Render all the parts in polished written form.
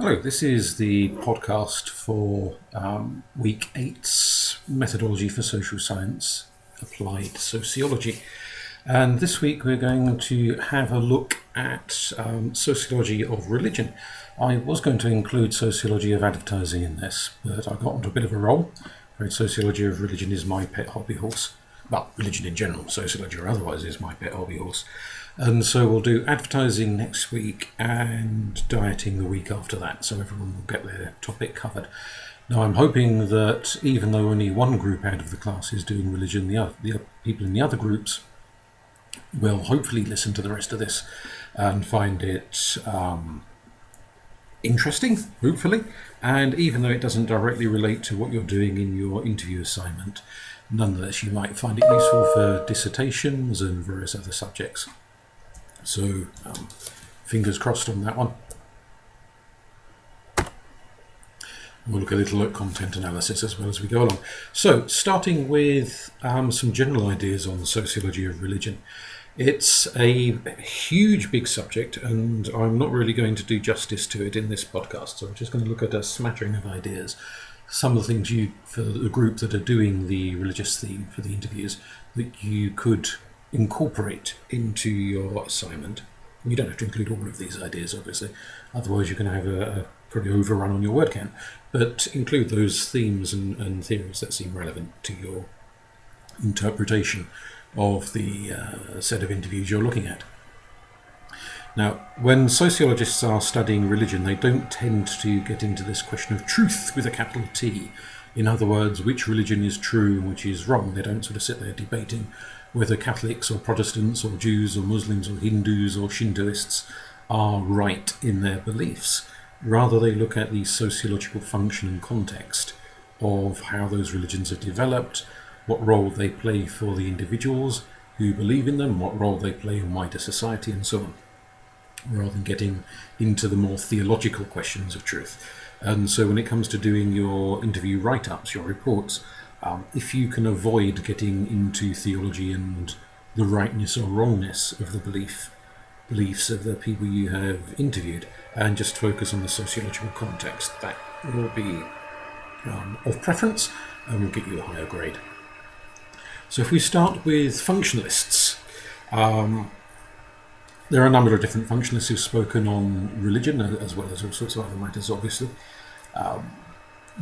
Hello, this is the podcast for Week 8's Methodology for Social Science, Applied Sociology. And this week we're going to have a look at sociology of religion. I was going to include sociology of advertising in this, but I got onto a bit of a roll. Sociology of religion is my pet hobby horse. Well, religion in general, sociology or otherwise, is my pet hobby horse. And so we'll do advertising next week and dieting the week after that, so everyone will get their topic covered. Now, I'm hoping that even though only one group out of the class is doing religion, the people in the other groups will hopefully listen to the rest of this and find it interesting, hopefully. And even though it doesn't directly relate to what you're doing in your interview assignment, nonetheless, you might find it useful for dissertations and various other subjects. So, fingers crossed on that one. We'll look a little at content analysis as well as we go along. So, starting with some general ideas on the sociology of religion. It's a huge, big subject, and I'm not really going to do justice to it in this podcast. So I'm just going to look at a smattering of ideas. Some of the things for the group that are doing the religious theme for the interviews, that you could incorporate into your assignment. You don't have to include all of these ideas, obviously, otherwise you're going to have a pretty overrun on your word count, but include those themes and theories that seem relevant to your interpretation of the set of interviews you're looking at. Now, when sociologists are studying religion, they don't tend to get into this question of truth with a capital T. In other words, which religion is true and which is wrong. They don't sort of sit there debating whether Catholics or Protestants or Jews or Muslims or Hindus or Shintoists are right in their beliefs. Rather, they look at the sociological function and context of how those religions have developed, what role they play for the individuals who believe in them, what role they play in wider society, and so on, rather than getting into the more theological questions of truth. And so when it comes to doing your interview write-ups, your reports, if you can avoid getting into theology and the rightness or wrongness of the beliefs of the people you have interviewed, and just focus on the sociological context, that will be of preference and will get you a higher grade. So if we start with functionalists, there are a number of different functionalists who've spoken on religion, as well as all sorts of other matters, obviously.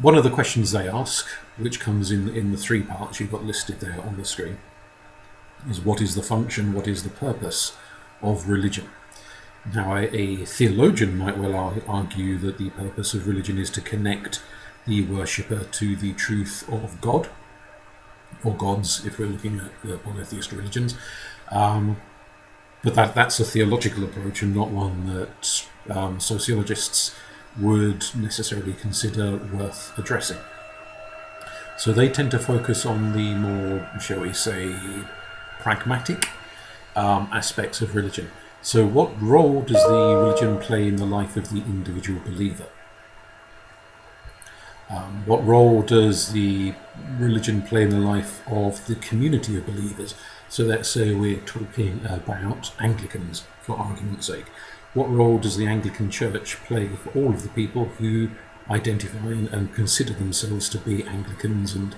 One of the questions they ask, which comes in the three parts you've got listed there on the screen, is what is the function, what is the purpose of religion? Now, a theologian might well argue that the purpose of religion is to connect the worshipper to the truth of God, or gods, if we're looking at the polytheist religions. But that's a theological approach and not one that sociologists would necessarily consider worth addressing. So they tend to focus on the more, shall we say, pragmatic aspects of religion. So what role does the religion play in the life of the individual believer? What role does the religion play in the life of the community of believers? So let's say we're talking about Anglicans, for argument's sake. What role does the Anglican Church play for all of the people who identify and consider themselves to be Anglicans? And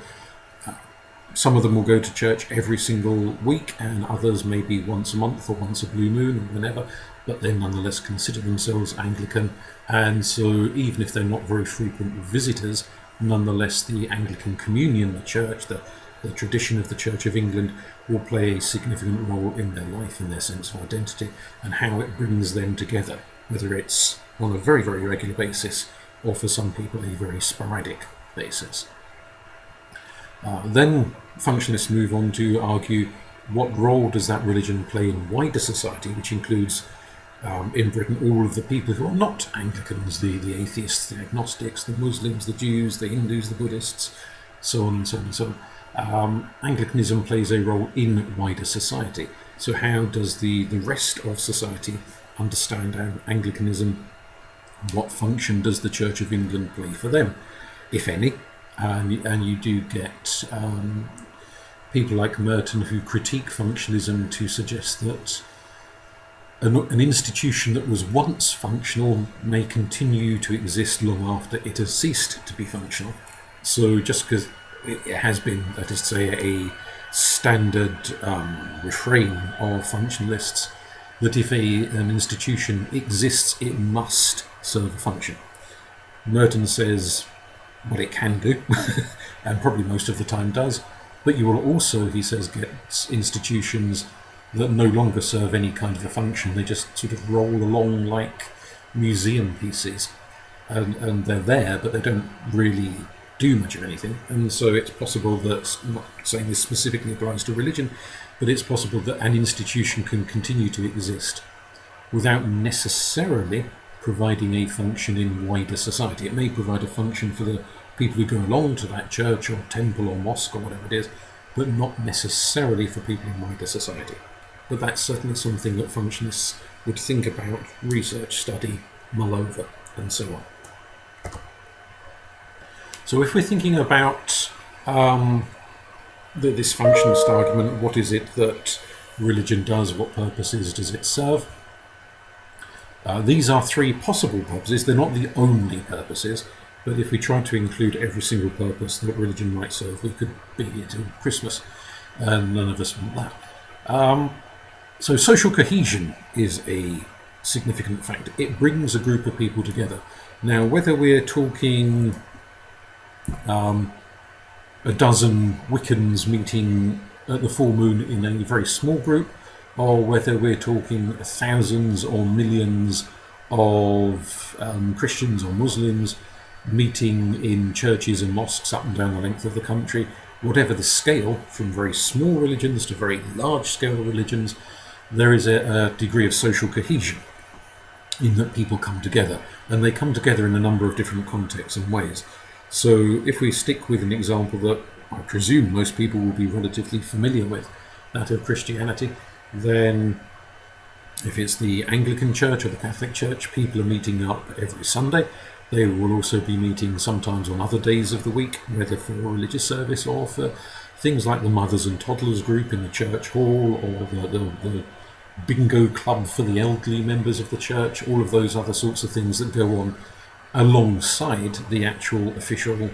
some of them will go to church every single week, and others maybe once a month or once a blue moon or whenever, but they nonetheless consider themselves Anglican. And so even if they're not very frequent visitors, nonetheless the Anglican communion, the church, the tradition of the Church of England, will play a significant role in their life, in their sense of identity, and how it brings them together, whether it's on a very, very regular basis or for some people a very sporadic basis. Then functionalists move on to argue what role does that religion play in wider society, which includes in Britain all of the people who are not Anglicans, the atheists, the agnostics, the Muslims, the Jews, the Hindus, the Buddhists, so on and so on and so on. Anglicanism plays a role in wider society. So how does the rest of society understand Anglicanism? What function does the Church of England play for them, if any? And you do get people like Merton who critique functionalism to suggest that an institution that was once functional may continue to exist long after it has ceased to be functional. So just because it has been, that is to say, a standard refrain of functionalists, that if an institution exists, it must serve a function. Merton says, well, it can do, and probably most of the time does, but you will also, he says, get institutions that no longer serve any kind of a function. They just sort of roll along like museum pieces, and they're there, but they don't really do much of anything. And so it's possible that, I'm not saying this specifically applies to religion, but it's possible that an institution can continue to exist without necessarily providing a function in wider society. It may provide a function for the people who go along to that church or temple or mosque or whatever it is, but not necessarily for people in wider society. But that's certainly something that functionists would think about, research, study, mull over, and so on. So if we're thinking about this functionalist argument, what is it that religion does, what purposes does it serve? These are three possible purposes. They're not the only purposes, but if we try to include every single purpose that religion might serve, we could be here till Christmas, and none of us want that. So social cohesion is a significant factor. It brings a group of people together. Now, whether we're talking a dozen Wiccans meeting at the full moon in a very small group, or whether we're talking thousands or millions of Christians or Muslims meeting in churches and mosques up and down the length of the country, whatever the scale, from very small religions to very large scale religions, there is a degree of social cohesion in that people come together, and they come together in a number of different contexts and ways. So if we stick with an example that I presume most people will be relatively familiar with, that of Christianity, then if it's the Anglican Church or the Catholic Church, people are meeting up every Sunday. They will also be meeting sometimes on other days of the week, whether for a religious service or for things like the Mothers and Toddlers group in the church hall, or the bingo club for the elderly members of the church, all of those other sorts of things that go on alongside the actual official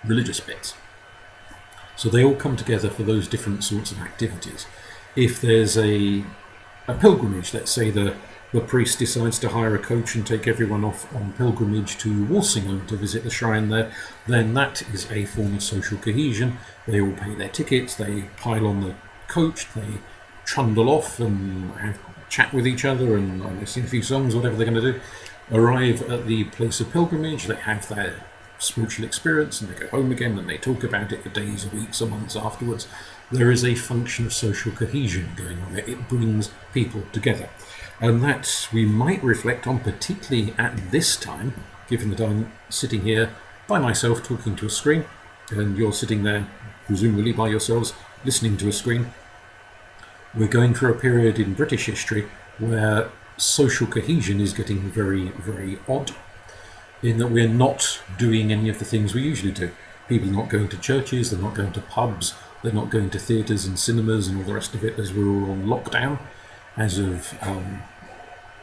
religious bits. So they all come together for those different sorts of activities. If there's a pilgrimage, let's say the priest decides to hire a coach and take everyone off on pilgrimage to Walsingham to visit the shrine there, then that is a form of social cohesion. They all pay their tickets, they pile on the coach, they trundle off and chat with each other and sing a few songs, whatever they're going to do. Arrive at the place of pilgrimage, they have their spiritual experience, and they go home again and they talk about it for days or weeks or months afterwards. There is a function of social cohesion going on there. It brings people together. And that we might reflect on, particularly at this time, given that I'm sitting here by myself talking to a screen, and you're sitting there, presumably by yourselves, listening to a screen. We're going through a period in British history where social cohesion is getting very, very odd, in that we're not doing any of the things we usually do. People are not going to churches, they're not going to pubs, they're not going to theatres and cinemas and all the rest of it, as we're all on lockdown as of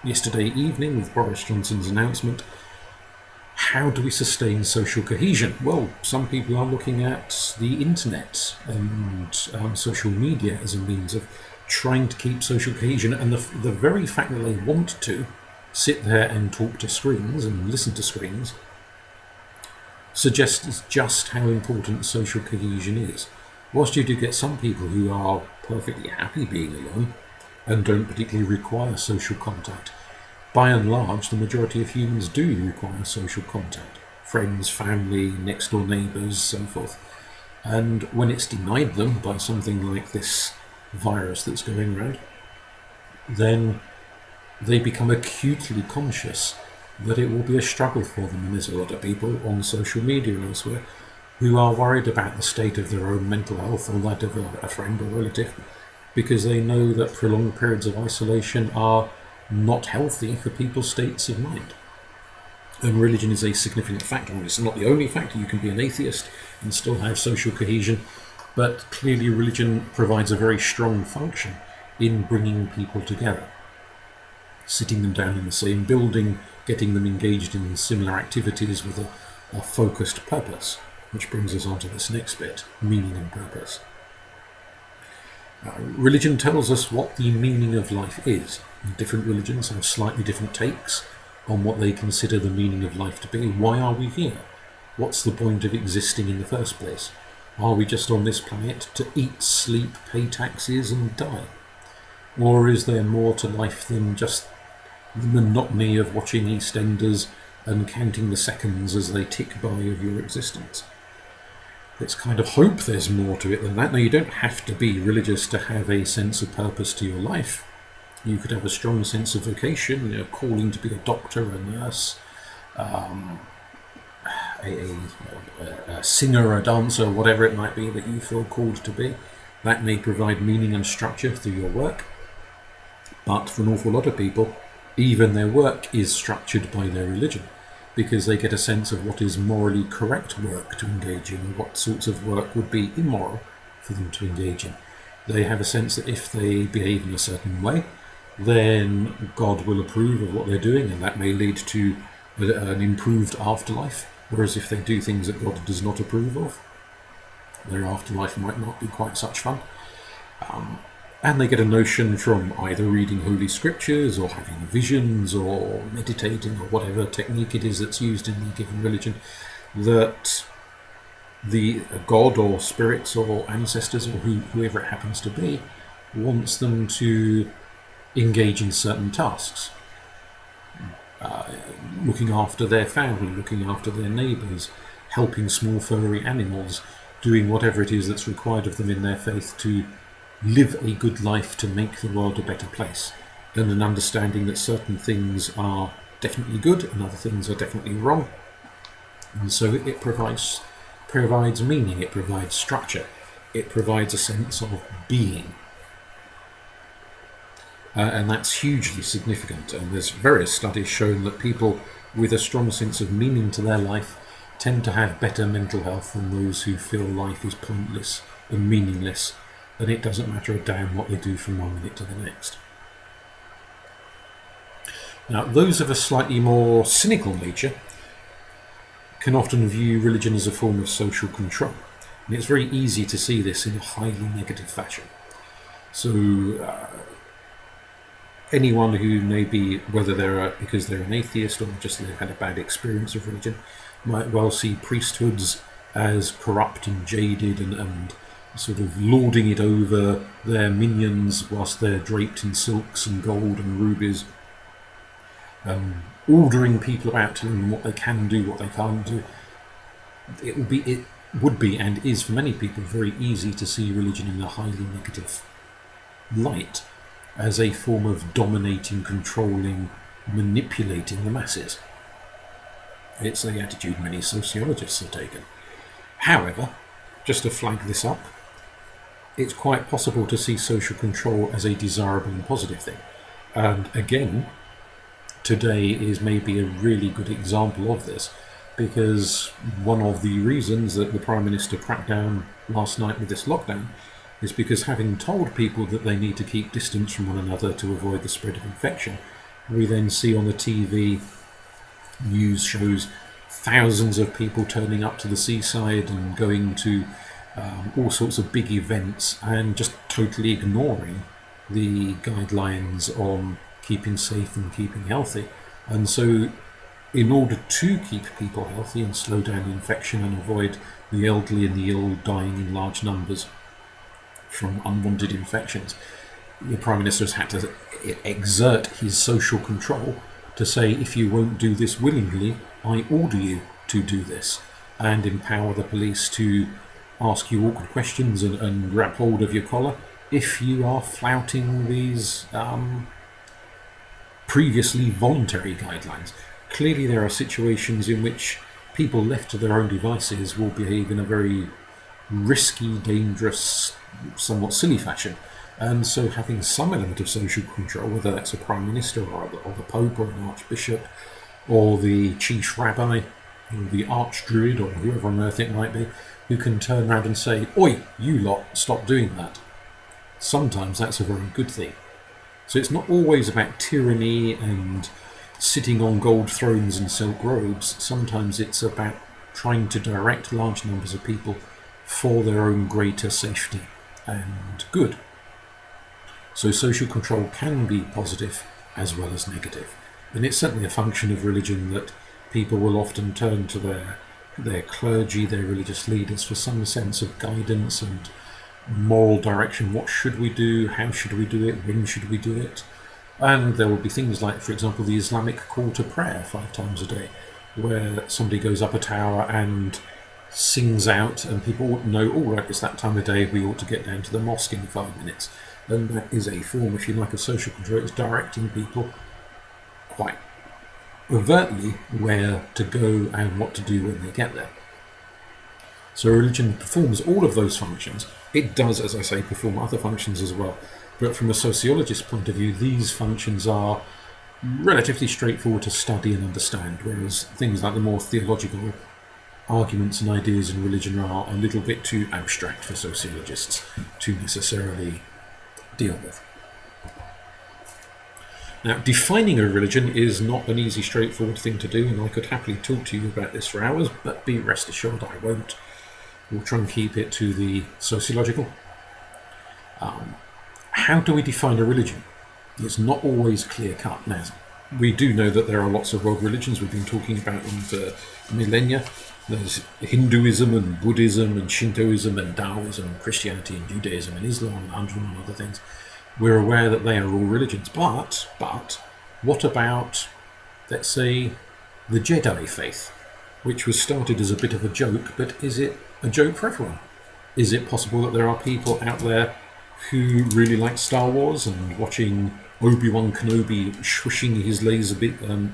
yesterday evening with Boris Johnson's announcement. How do we sustain social cohesion? Well, some people are looking at the internet and social media as a means of trying to keep social cohesion, and the very fact that they want to sit there and talk to screens and listen to screens suggests just how important social cohesion is. Whilst you do get some people who are perfectly happy being alone and don't particularly require social contact, by and large the majority of humans do require social contact. Friends, family, next door neighbours, so forth. And when it's denied them by something like this virus that's going around, then they become acutely conscious that it will be a struggle for them. And there's a lot of people on social media and elsewhere who are worried about the state of their own mental health or that of a friend or relative, because they know that prolonged periods of isolation are not healthy for people's states of mind. And religion is a significant factor. It's not the only factor. You can be an atheist and still have social cohesion, but clearly religion provides a very strong function in bringing people together. sitting them down in the same building, getting them engaged in similar activities with a focused purpose, which brings us on to this next bit, meaning and purpose. Religion tells us what the meaning of life is. Different religions have slightly different takes on what they consider the meaning of life to be. Why are we here? What's the point of existing in the first place? Are we just on this planet to eat, sleep, pay taxes and die? Or is there more to life than just the monotony of watching EastEnders and counting the seconds as they tick by of your existence? Let's kind of hope there's more to it than that. Now, you don't have to be religious to have a sense of purpose to your life. You could have a strong sense of vocation, calling to be a doctor, a nurse, a singer, a dancer, whatever it might be that you feel called to be. That may provide meaning and structure through your work. But for an awful lot of people, even their work is structured by their religion, because they get a sense of what is morally correct work to engage in, and what sorts of work would be immoral for them to engage in. They have a sense that if they behave in a certain way, then God will approve of what they're doing, and that may lead to an improved afterlife. Whereas if they do things that God does not approve of, their afterlife might not be quite such fun. And they get a notion from either reading holy scriptures or having visions or meditating or whatever technique it is that's used in the given religion, that the God or spirits or ancestors or whoever it happens to be wants them to engage in certain tasks. Looking after their family, looking after their neighbours, helping small furry animals, doing whatever it is that's required of them in their faith to live a good life, to make the world a better place, and an understanding that certain things are definitely good and other things are definitely wrong. And so it provides meaning, it provides structure, it provides a sense of being. And that's hugely significant, and there's various studies showing that people with a strong sense of meaning to their life tend to have better mental health than those who feel life is pointless and meaningless, and it doesn't matter a damn what they do from one minute to the next. Now, those of a slightly more cynical nature can often view religion as a form of social control, and it's very easy to see this in a highly negative fashion. So anyone who may be, whether because they're an atheist or just they've had a bad experience of religion, might well see priesthoods as corrupt and jaded and sort of lording it over their minions whilst they're draped in silks and gold and rubies, ordering people about, telling them what they can do, what they can't do. It would be and is for many people very easy to see religion in a highly negative light, as a form of dominating, controlling, manipulating the masses. It's the attitude many sociologists have taken. However, just to flag this up, it's quite possible to see social control as a desirable and positive thing. And again, today is maybe a really good example of this, because one of the reasons that the Prime Minister cracked down last night with this lockdown is because, having told people that they need to keep distance from one another to avoid the spread of infection, we then see on the TV news shows thousands of people turning up to the seaside and going to all sorts of big events and just totally ignoring the guidelines on keeping safe and keeping healthy. And so in order to keep people healthy and slow down infection and avoid the elderly and the ill dying in large numbers from unwanted infections, the Prime Minister has had to exert his social control to say, if you won't do this willingly, I order you to do this, and empower the police to ask you awkward questions and grab hold of your collar if you are flouting these previously voluntary guidelines. Clearly there are situations in which people left to their own devices will behave in a very risky, dangerous, somewhat silly fashion. And so having some element of social control, whether that's a Prime Minister or the Pope or an Archbishop or the Chief Rabbi or the Archdruid or whoever on earth it might be, who can turn around and say, "Oi, you lot, stop doing that." Sometimes that's a very good thing. So it's not always about tyranny and sitting on gold thrones and silk robes. Sometimes it's about trying to direct large numbers of people for their own greater safety and good. So social control can be positive as well as negative. And it's certainly a function of religion that people will often turn to their clergy, their religious leaders, for some sense of guidance and moral direction. What should we do? How should we do it? When should we do it? And there will be things like, for example, the Islamic call to prayer 5 times a day, where somebody goes up a tower and sings out, and people ought to know, all right, it's that time of day, we ought to get down to the mosque in 5 minutes. And that is a form, if you like, of social control. It's directing people quite overtly where to go and what to do when they get there. So religion performs all of those functions. It does, as I say, perform other functions as well. But from a sociologist's point of view, these functions are relatively straightforward to study and understand, whereas things like the more theological arguments and ideas in religion are a little bit too abstract for sociologists to necessarily deal with. Now, defining a religion is not an easy, straightforward thing to do, and I could happily talk to you about this for hours, but be rest assured I won't. We'll try and keep it to the sociological. How do we define a religion? It's not always clear-cut. Now, we do know that there are lots of world religions. We've been talking about them for millennia. There's Hinduism and Buddhism and Shintoism and Taoism and Christianity and Judaism and Islam and 101 other things. We're aware that they are all religions. But what about, let's say, the Jedi faith, which was started as a bit of a joke, but is it a joke for everyone? Is it possible that there are people out there who really like Star Wars and watching Obi-Wan Kenobi swishing his lightsaber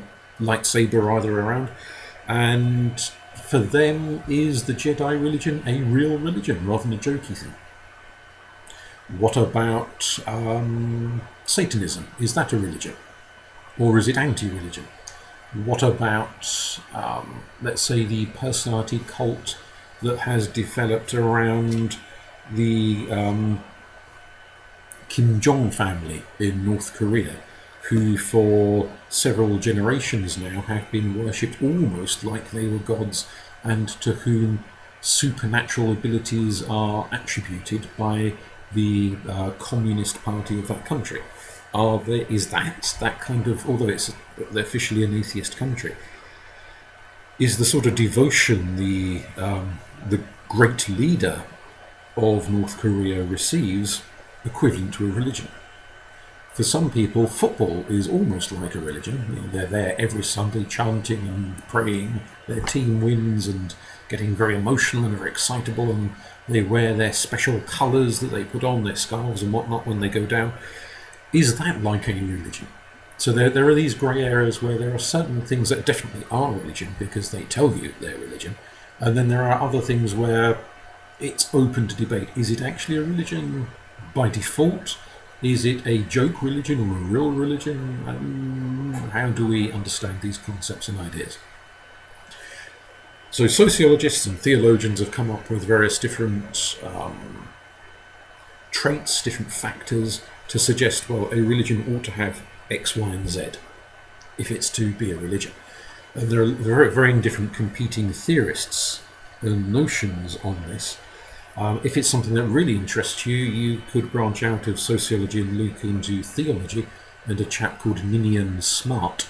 either around, and for them is the Jedi religion a real religion rather than a jokey thing? What about Satanism? Is that a religion? Or is it anti-religion? What about, let's say, the personality cult that has developed around the Kim Jong family in North Korea, who for several generations now have been worshipped almost like they were gods, and to whom supernatural abilities are attributed by the Communist Party of that country? Is that kind of, although it's officially an atheist country, is the sort of devotion the great leader of North Korea receives equivalent to a religion? For some people, football is almost like a religion. You know, they're there every Sunday chanting and praying. Their team wins and getting very emotional and very excitable, and they wear their special colours that they put on, their scarves and whatnot when they go down. Is that like a religion? So there are these grey areas where there are certain things that definitely are religion because they tell you they're religion, and then there are other things where it's open to debate. Is it actually a religion by default? Is it a joke religion or a real religion? How do we understand these concepts and ideas? So sociologists and theologians have come up with various different traits, different factors to suggest, well, a religion ought to have X, Y, and Z if it's to be a religion. And there are varying different competing theorists and notions on this. If it's something that really interests you, you could branch out of sociology and look into theology, and a chap called Ninian Smart,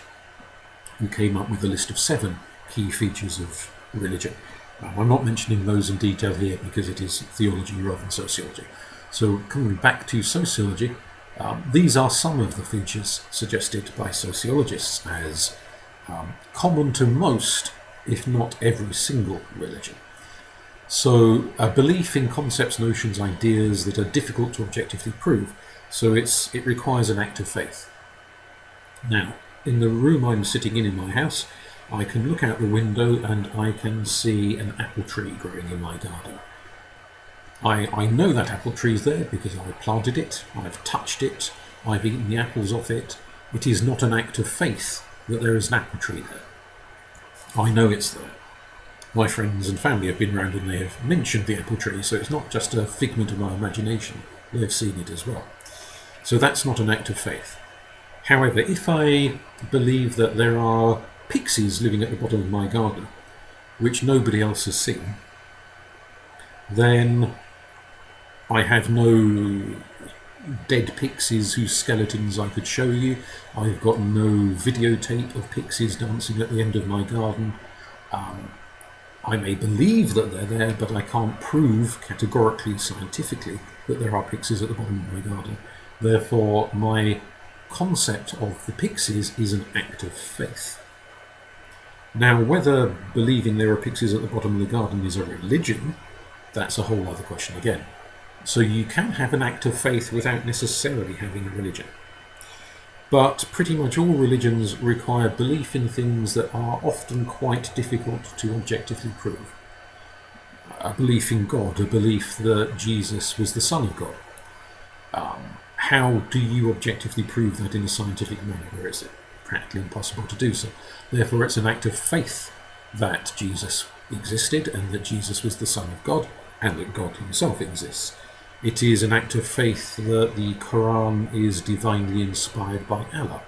who came up with a list of 7 key features of religion. I'm not mentioning those in detail here because it is theology rather than sociology. So coming back to sociology, these are some of the features suggested by sociologists as common to most, if not every single religion. So a belief in concepts, notions, ideas that are difficult to objectively prove. So it requires an act of faith. Now, in the room I'm sitting in my house, I can look out the window and I can see an apple tree growing in my garden. I know that apple tree is there because I planted it, I've touched it, I've eaten the apples off it. It is not an act of faith that there is an apple tree there. I know it's there. My friends and family have been around and they have mentioned the apple tree, so it's not just a figment of my imagination. They've seen it as well. So that's not an act of faith. However, if I believe that there are pixies living at the bottom of my garden, which nobody else has seen, then I have no dead pixies whose skeletons I could show you. I've got no videotape of pixies dancing at the end of my garden. I may believe that they're there, but I can't prove categorically, scientifically, that there are pixies at the bottom of my garden. Therefore, my concept of the pixies is an act of faith. Now, whether believing there are pixies at the bottom of the garden is a religion, that's a whole other question again. So you can have an act of faith without necessarily having a religion. But pretty much all religions require belief in things that are often quite difficult to objectively prove. A belief in God, a belief that Jesus was the Son of God. How do you objectively prove that in a scientific manner, or is it practically impossible to do so? Therefore, it's an act of faith that Jesus existed and that Jesus was the Son of God and that God himself exists. It is an act of faith that the Quran is divinely inspired by Allah.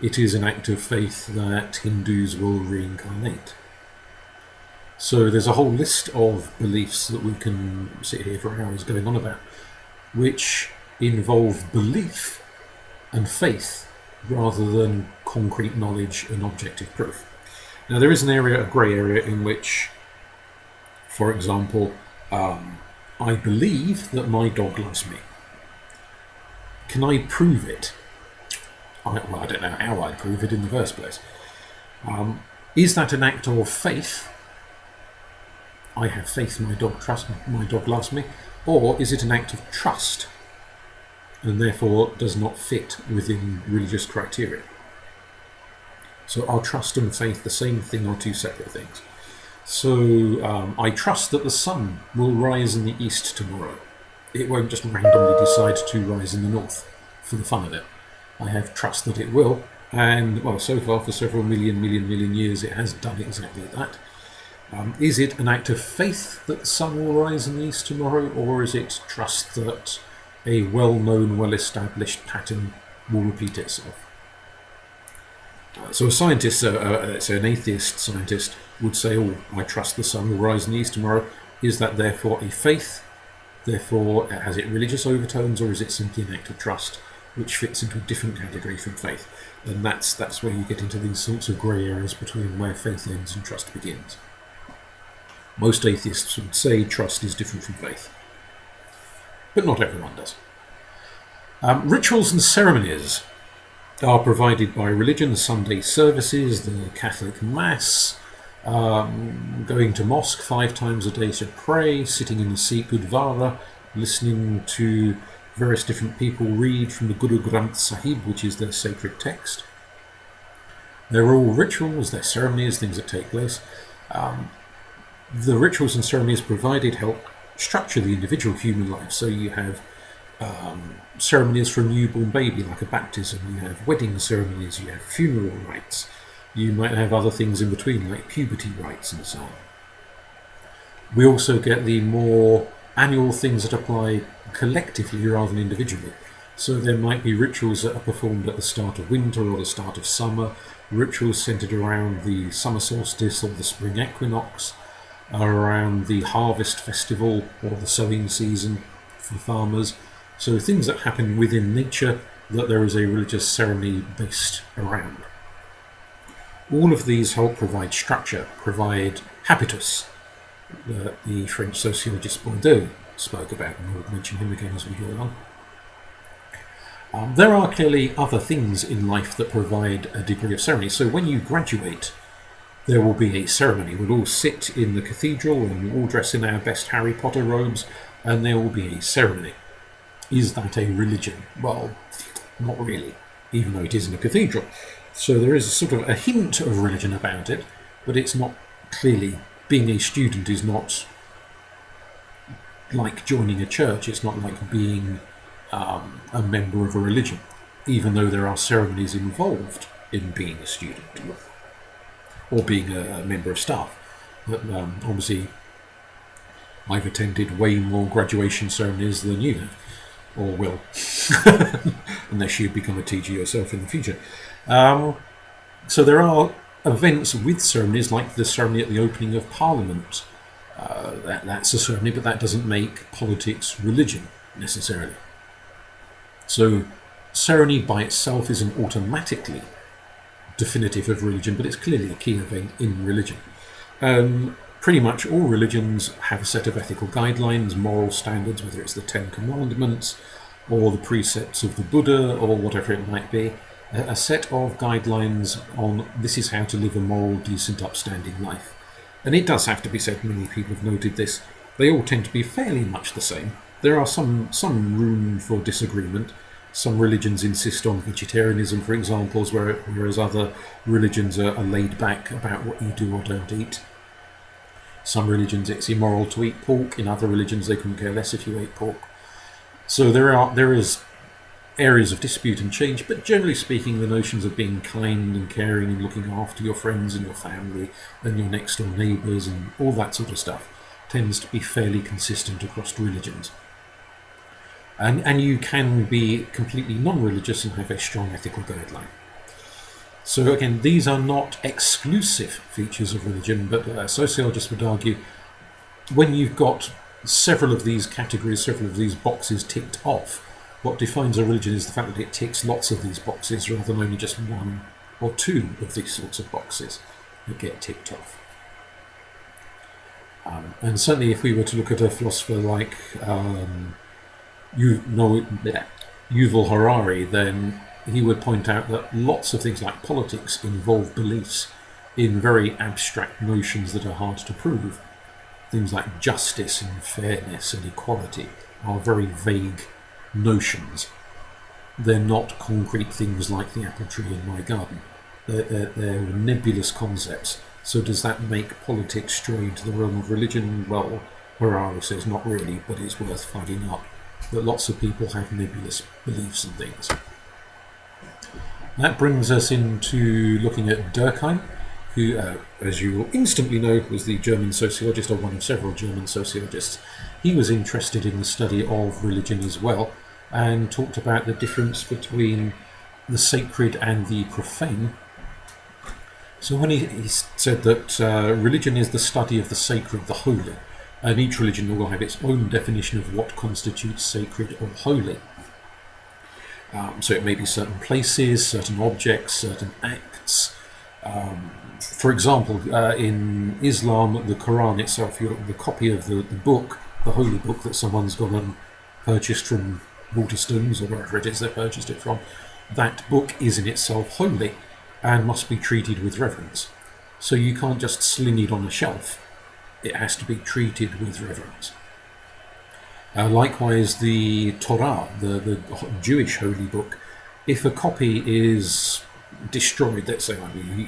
It is an act of faith that Hindus will reincarnate. So there's a whole list of beliefs that we can sit here for hours going on about, which involve belief and faith rather than concrete knowledge and objective proof. Now there is an area, a grey area, in which, for example, I believe that my dog loves me. Can I prove it? I don't know how I'd prove it in the first place. Is that an act of faith? I have faith my dog loves me. Or is it an act of trust and therefore does not fit within religious criteria? So are trust and faith the same thing or two separate things? So I trust that the sun will rise in the east tomorrow. It won't just randomly decide to rise in the north for the fun of it. I have trust that it will, and well, so far for several million years it has done exactly that. Is it an act of faith that the sun will rise in the east tomorrow, or is it trust that a well-known, well-established pattern will repeat itself? So a scientist, so an atheist scientist, would say, oh, I trust the sun will rise in the east tomorrow. Is that therefore a faith? Therefore, has it religious overtones, or is it simply an act of trust, which fits into a different category from faith? And that's where you get into these sorts of grey areas between where faith ends and trust begins. Most atheists would say trust is different from faith, but not everyone does. Rituals and ceremonies are provided by religion: the Sunday services, the Catholic Mass, going to mosque 5 times a day to pray, sitting in the Sikh Gurdwara, listening to various different people read from the Guru Granth Sahib, which is their sacred text. They're all rituals, they're ceremonies, things that take place. The rituals and ceremonies provided help structure the individual human life. So you have ceremonies for a newborn baby, like a baptism, you have wedding ceremonies, you have funeral rites, you might have other things in between, like puberty rites and so on. We also get the more annual things that apply collectively rather than individually. So there might be rituals that are performed at the start of winter or the start of summer, rituals centered around the summer solstice or the spring equinox, around the harvest festival or the sowing season for farmers. So things that happen within nature that there is a religious ceremony based around. All of these help provide structure, provide habitus, that the French sociologist Bourdieu spoke about, and we'll mention him again as we go on. There are clearly other things in life that provide a degree of ceremony. So when you graduate, there will be a ceremony. We'll all sit in the cathedral and we'll all dress in our best Harry Potter robes, and there will be a ceremony. Is that a religion? Well, not really, even though it is in a cathedral. So there is a sort of a hint of religion about it, but it's not clearly, being a student is not like joining a church, it's not like being a member of a religion, even though there are ceremonies involved in being a student or being a member of staff. But obviously I've attended way more graduation ceremonies than you have. or will, unless you become a TG yourself in the future. So there are events with ceremonies, like the ceremony at the opening of Parliament. That's a ceremony, but that doesn't make politics religion, necessarily. So ceremony by itself isn't automatically definitive of religion, but it's clearly a key event in religion. Pretty much all religions have a set of ethical guidelines, moral standards, whether it's the Ten Commandments or the precepts of the Buddha or whatever it might be, a set of guidelines on this is how to live a moral, decent, upstanding life. And it does have to be said, many people have noted this, they all tend to be fairly much the same. There are some room for disagreement. Some religions insist on vegetarianism, for example, whereas other religions are laid back about what you do or don't eat. Some religions it's immoral to eat pork. In other religions they couldn't care less if you ate pork. So there is areas of dispute and change, but generally speaking the notions of being kind and caring and looking after your friends and your family and your next door neighbours and all that sort of stuff tends to be fairly consistent across religions. And you can be completely non-religious and have a strong ethical guideline. So again, these are not exclusive features of religion, but sociologists would argue when you've got several of these categories, several of these boxes ticked off, what defines a religion is the fact that it ticks lots of these boxes rather than only just one or two of these sorts of boxes that get ticked off. And certainly if we were to look at a philosopher like Yuval Harari, then he would point out that lots of things like politics involve beliefs in very abstract notions that are hard to prove. Things like justice and fairness and equality are very vague notions. They're not concrete things like the apple tree in my garden. They're nebulous concepts. So does that make politics stray into the realm of religion? Well, Harari says not really, but it's worth flagging up that lots of people have nebulous beliefs and things. That brings us into looking at Durkheim, who, as you will instantly know, was the German sociologist, or one of several German sociologists. He was interested in the study of religion as well, and talked about the difference between the sacred and the profane. So when he said that religion is the study of the sacred, the holy, and each religion will have its own definition of what constitutes sacred or holy. So it may be certain places, certain objects, certain acts. For example, in Islam, the Quran itself, the copy of the book, the holy book that someone's gone and purchased from Waterstones or wherever it is they purchased it from, that book is in itself holy and must be treated with reverence. So you can't just sling it on a shelf. It has to be treated with reverence. Likewise, the Torah, the Jewish holy book, if a copy is destroyed, let's say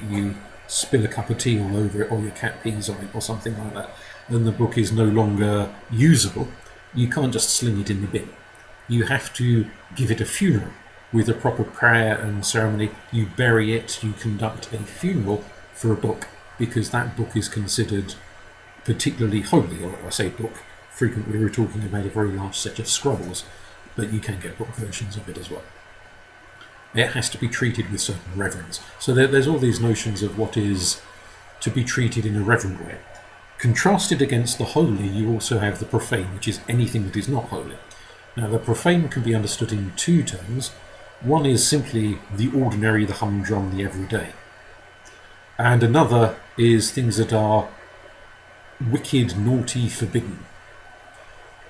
you spill a cup of tea all over it or your cat pees on it or something like that, then the book is no longer usable, you can't just sling it in the bin. You have to give it a funeral with a proper prayer and ceremony. You bury it, you conduct a funeral for a book, because that book is considered particularly holy. Or I say book, frequently we're talking about a very large set of scrolls, but you can get book versions of it as well. It has to be treated with certain reverence. So there's all these notions of what is to be treated in a reverent way. Contrasted against the holy, you also have the profane, which is anything that is not holy. Now, the profane can be understood in two terms. One is simply the ordinary, the humdrum, the everyday. And another is things that are wicked, naughty, forbidden.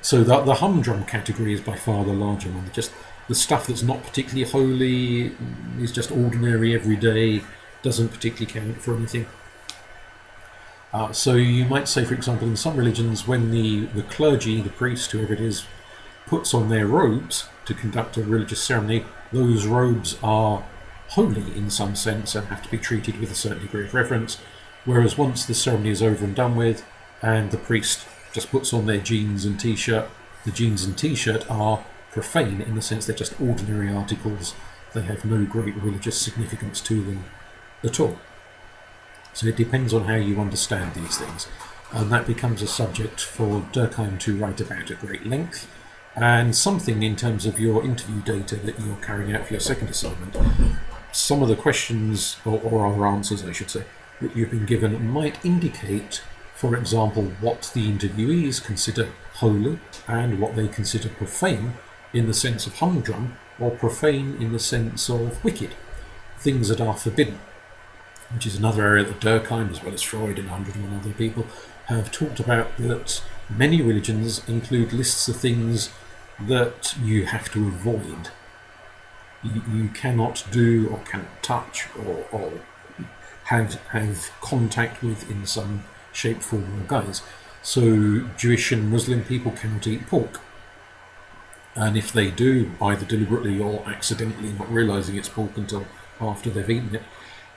So the humdrum category is by far the larger one. Just the stuff that's not particularly holy, is just ordinary, everyday, doesn't particularly count for anything. So you might say, for example, in some religions, when the clergy, the priest, whoever it is, puts on their robes to conduct a religious ceremony, those robes are holy in some sense and have to be treated with a certain degree of reverence, whereas once the ceremony is over and done with and the priest just puts on their jeans and t-shirt, the jeans and t-shirt are profane in the sense they're just ordinary articles. They have no great religious significance to them at all. So it depends on how you understand these things, and that becomes a subject for Durkheim to write about at great length. and something in terms of your interview data that you're carrying out for your second assignment. Some of the questions, or other answers I should say, that you've been given might indicate, for example, what the interviewees consider holy and what they consider profane in the sense of humdrum, or profane in the sense of wicked, things that are forbidden, which is another area that Durkheim, as well as Freud and 101 other people, have talked about, that many religions include lists of things that you have to avoid. You cannot do or cannot touch or have contact with in some shape, form or guise. So Jewish and Muslim people cannot eat pork. And if they do, either deliberately or accidentally, not realising it's pork until after they've eaten it,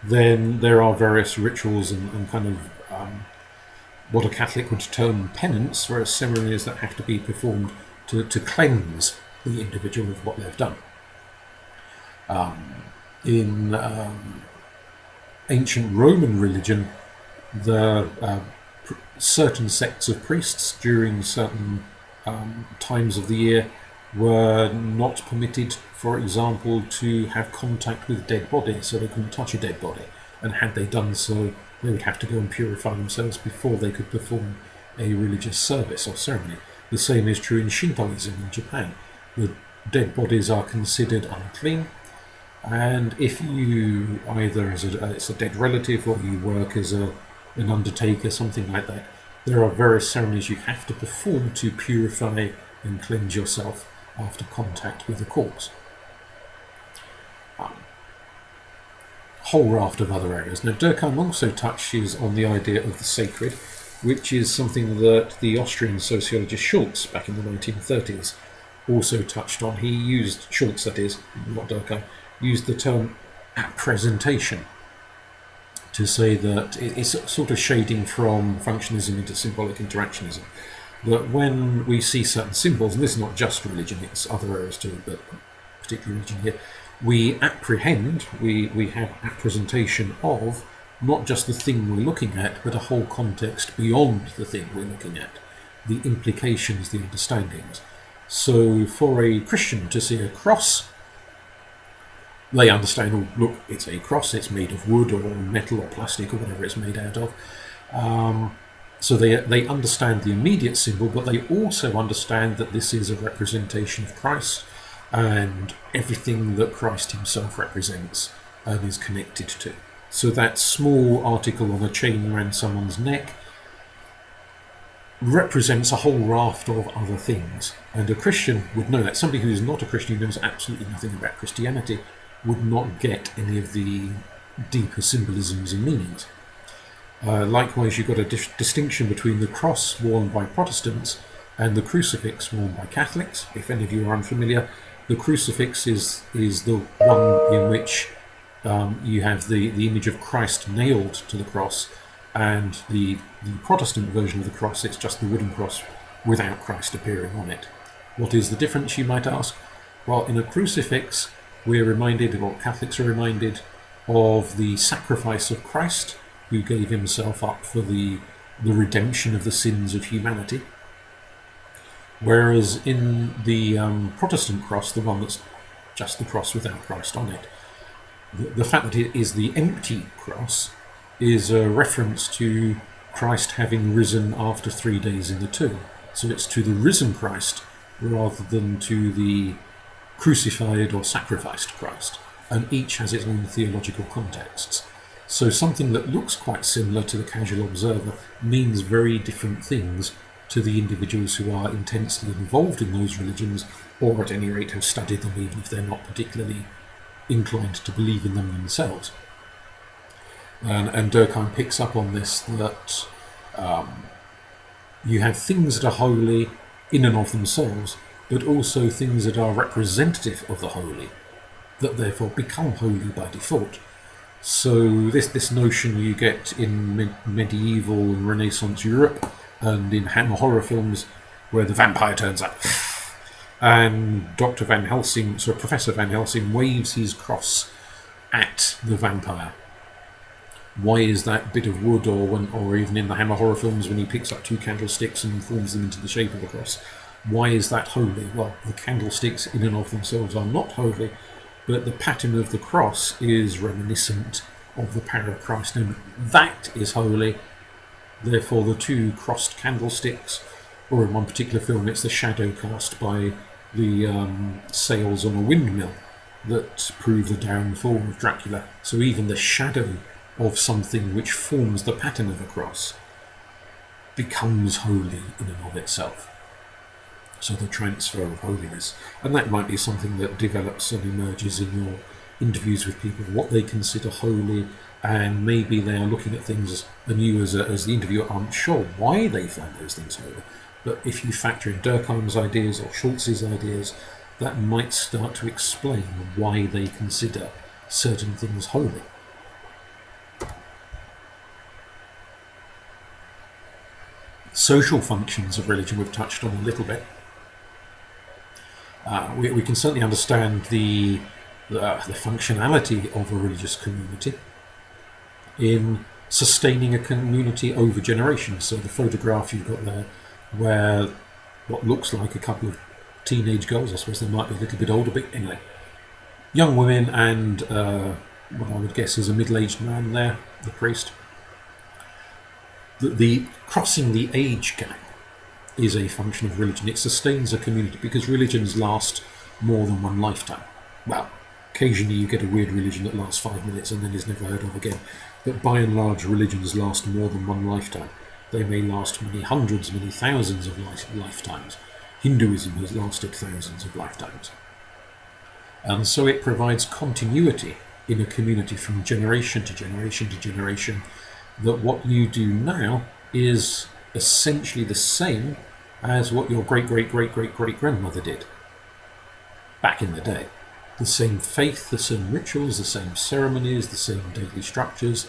then there are various rituals and kind of what a Catholic would term penance, various ceremonies that have to be performed to cleanse the individual of what they've done. In ancient Roman religion, the certain sects of priests during certain times of the year were not permitted, for example, to have contact with dead bodies, so they couldn't touch a dead body, and had they done so, they would have to go and purify themselves before they could perform a religious service or ceremony. The same is true in Shintoism in Japan. The dead bodies are considered unclean, and if you either it's a dead relative or you work as an undertaker, something like that, there are various ceremonies you have to perform to purify and cleanse yourself after contact with the corpse. Whole raft of other areas. Now, Durkheim also touches on the idea of the sacred, which is something that the Austrian sociologist Schultz, back in the 1930s, also touched on. He used, Schultz that is, not Durkheim, used the term appresentation to say that it's sort of shading from functionalism into symbolic interactionism. That when we see certain symbols, and this is not just religion, it's other areas too, but particularly religion here, we apprehend, we have appresentation of not just the thing we're looking at, but a whole context beyond the thing we're looking at, the implications, the understandings. So for a Christian to see a cross, they understand, oh, look, it's a cross, it's made of wood or metal or plastic or whatever it's made out of. So they understand the immediate symbol, but they also understand that this is a representation of Christ and everything that Christ himself represents and is connected to. So that small article on a chain around someone's neck represents a whole raft of other things. And a Christian would know that. Somebody who is not a Christian, who knows absolutely nothing about Christianity, would not get any of the deeper symbolisms and meanings. Likewise, you've got a distinction between the cross worn by Protestants and the crucifix worn by Catholics. If any of you are unfamiliar, the crucifix is the one in which you have the image of Christ nailed to the cross, and the Protestant version of the cross, it's just the wooden cross without Christ appearing on it. What is the difference, you might ask? Well, in a crucifix, we're reminded, or Catholics are reminded, of the sacrifice of Christ, who gave himself up for the redemption of the sins of humanity. Whereas in the Protestant cross, the one that's just the cross without Christ on it, the fact that it is the empty cross is a reference to Christ having risen after 3 days in the tomb. So it's to the risen Christ rather than to the crucified or sacrificed Christ. And each has its own theological contexts. So something that looks quite similar to the casual observer means very different things to the individuals who are intensely involved in those religions, or at any rate have studied them, even if they're not particularly inclined to believe in them themselves. And Durkheim picks up on this, that you have things that are holy in and of themselves, but also things that are representative of the holy, that therefore become holy by default. So this notion you get in medieval and Renaissance Europe and in Hammer horror films, where the vampire turns up and Professor Van Helsing waves his cross at the vampire. Why is that bit of wood, or even in the Hammer horror films when he picks up 2 candlesticks and forms them into the shape of a cross? Why is that holy? Well, the candlesticks in and of themselves are not holy, but the pattern of the cross is reminiscent of the power of Christ, and that is holy. Therefore, the two crossed candlesticks, or in one particular film, it's the shadow cast by the sails on a windmill that prove the downfall of Dracula. So even the shadow of something which forms the pattern of a cross becomes holy in and of itself. So the transfer of holiness. And that might be something that develops and emerges in your interviews with people, what they consider holy, and maybe they are looking at things and you as the interviewer aren't sure why they find those things holy. But if you factor in Durkheim's ideas or Schultz's ideas, that might start to explain why they consider certain things holy. Social functions of religion we've touched on a little bit. We can certainly understand the functionality of a religious community in sustaining a community over generations. So the photograph you've got there, where what looks like a couple of teenage girls, I suppose they might be a little bit older, but anyway, young women and what I would guess is a middle-aged man there, the priest. The crossing the age gap is a function of religion. It sustains a community because religions last more than one lifetime. Well, occasionally you get a weird religion that lasts 5 minutes and then is never heard of again. But by and large, religions last more than one lifetime. They may last many hundreds, many thousands of lifetimes. Hinduism has lasted thousands of lifetimes. And so it provides continuity in a community from generation to generation to generation, that what you do now is essentially the same as what your great-great-great-great-great-grandmother did back in the day. The same faith, the same rituals, the same ceremonies, the same daily structures,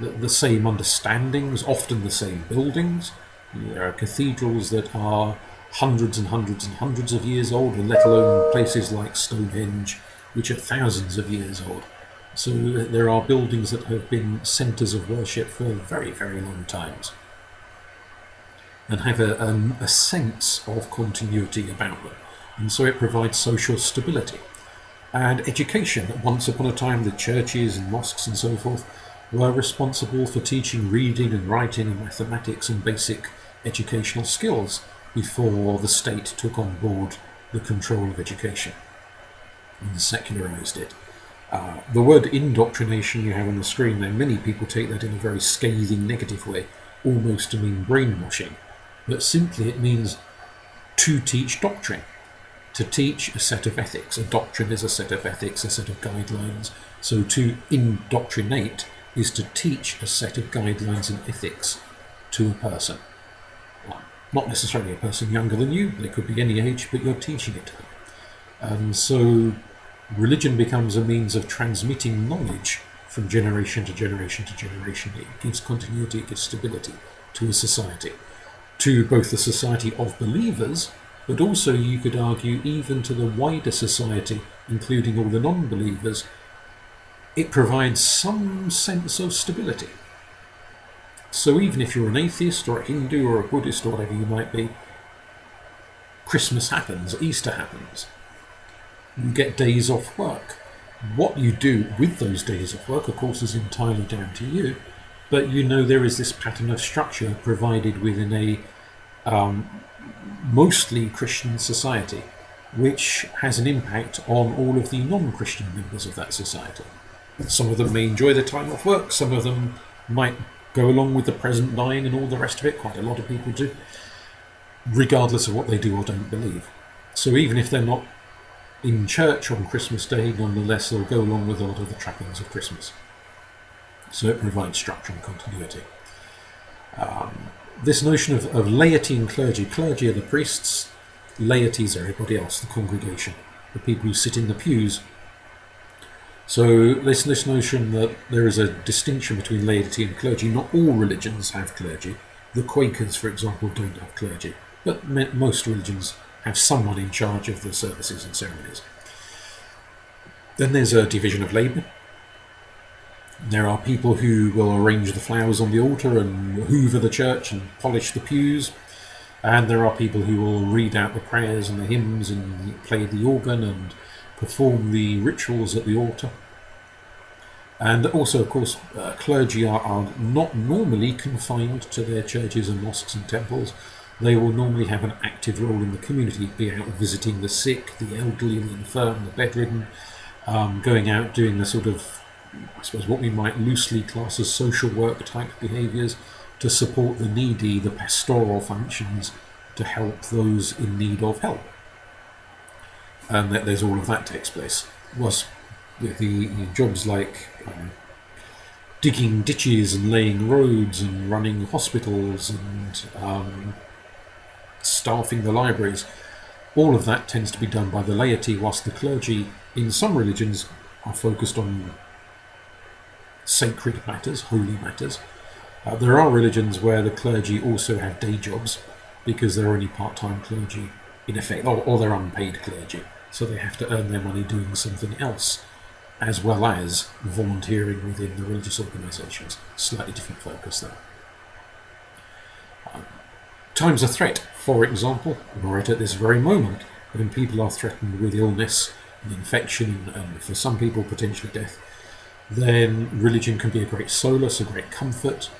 the same understandings, often the same buildings. There are cathedrals that are hundreds and hundreds and hundreds of years old, and let alone places like Stonehenge, which are thousands of years old. So there are buildings that have been centres of worship for very, very long times, and have a sense of continuity about them. And so it provides social stability. And education. Once upon a time, the churches and mosques and so forth were responsible for teaching reading and writing and mathematics and basic educational skills before the state took on board the control of education and secularised it. The word indoctrination you have on the screen there, many people take that in a very scathing, negative way, almost to mean brainwashing. But simply it means to teach doctrine, to teach a set of ethics. A doctrine is a set of ethics, a set of guidelines. So to indoctrinate is to teach a set of guidelines and ethics to a person. Not necessarily a person younger than you, they could be any age, but you're teaching it to them. And so religion becomes a means of transmitting knowledge from generation to generation to generation. It gives continuity, it gives stability to a society, to both the society of believers, but also, you could argue, even to the wider society, including all the non-believers. It provides some sense of stability. So even if you're an atheist or a Hindu or a Buddhist or whatever you might be, Christmas happens, Easter happens. You get days off work. What you do with those days off work, of course, is entirely down to you, but you know there is this pattern of structure provided within a mostly Christian society, which has an impact on all of the non-Christian members of that society. Some of them may enjoy their time off work, some of them might go along with the present dying and all the rest of it, quite a lot of people do, regardless of what they do or don't believe. So even if they're not in church on Christmas Day, nonetheless they'll go along with a lot of the trappings of Christmas. So it provides structure and continuity. This notion of laity and clergy. Clergy are the priests, laity is everybody else, the congregation, the people who sit in the pews. So this notion that there is a distinction between laity and clergy. Not all religions have clergy. The Quakers, for example, don't have clergy, but most religions have someone in charge of the services and ceremonies. Then there's a division of labour. There are people who will arrange the flowers on the altar and hoover the church and polish the pews. And there are people who will read out the prayers and the hymns and play the organ and perform the rituals at the altar. And also, of course, clergy are not normally confined to their churches and mosques and temples. They will normally have an active role in the community, be out visiting the sick, the elderly, the infirm, the bedridden, going out doing the sort of, I suppose, what we might loosely class as social work type behaviours to support the needy, the pastoral functions to help those in need of help. And that there's all of that takes place. Was with the jobs like digging ditches and laying roads and running hospitals and staffing the libraries, all of that tends to be done by the laity, whilst the clergy in some religions are focused on sacred matters, holy matters. There are religions where the clergy also have day jobs because they're only part-time clergy in effect, or they're unpaid clergy, so they have to earn their money doing something else as well as volunteering within the religious organisations. Slightly different focus there. Times of threat, for example, right at this very moment, when people are threatened with illness and infection and for some people potentially death, then religion can be a great solace, a great comfort.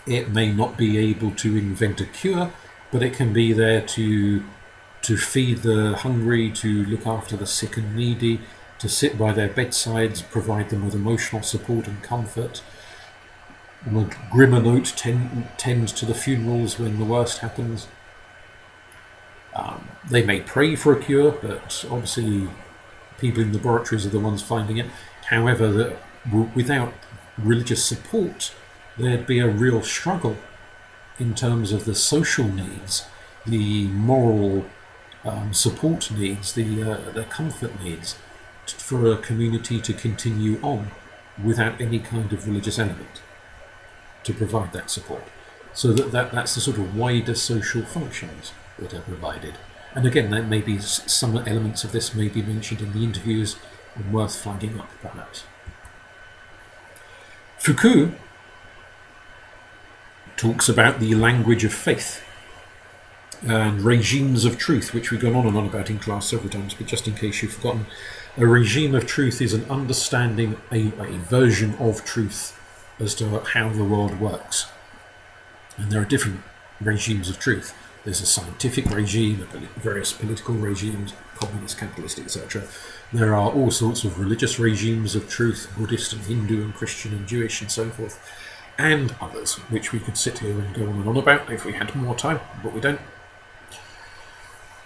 It may not be able to invent a cure, but it can be there to feed the hungry, to look after the sick and needy, to sit by their bedsides, provide them with emotional support and comfort. On a grimmer note, tend to the funerals when the worst happens. They may pray for a cure, but obviously people in laboratories are the ones finding it. However, without religious support, there'd be a real struggle in terms of the social needs, the moral support needs, the comfort needs for a community to continue on without any kind of religious element to provide that support. So that's the sort of wider social functions that are provided. And again, there may be some elements of this may be mentioned in the interviews and worth flagging up perhaps. Foucault talks about the language of faith and regimes of truth, which we've gone on and on about in class several times, but just in case you've forgotten, a regime of truth is an understanding, a version of truth as to how the world works. And there are different regimes of truth. There's a scientific regime, various political regimes, communist, capitalist, etc. There are all sorts of religious regimes of truth, Buddhist and Hindu and Christian and Jewish and so forth, and others, which we could sit here and go on and on about if we had more time, but we don't.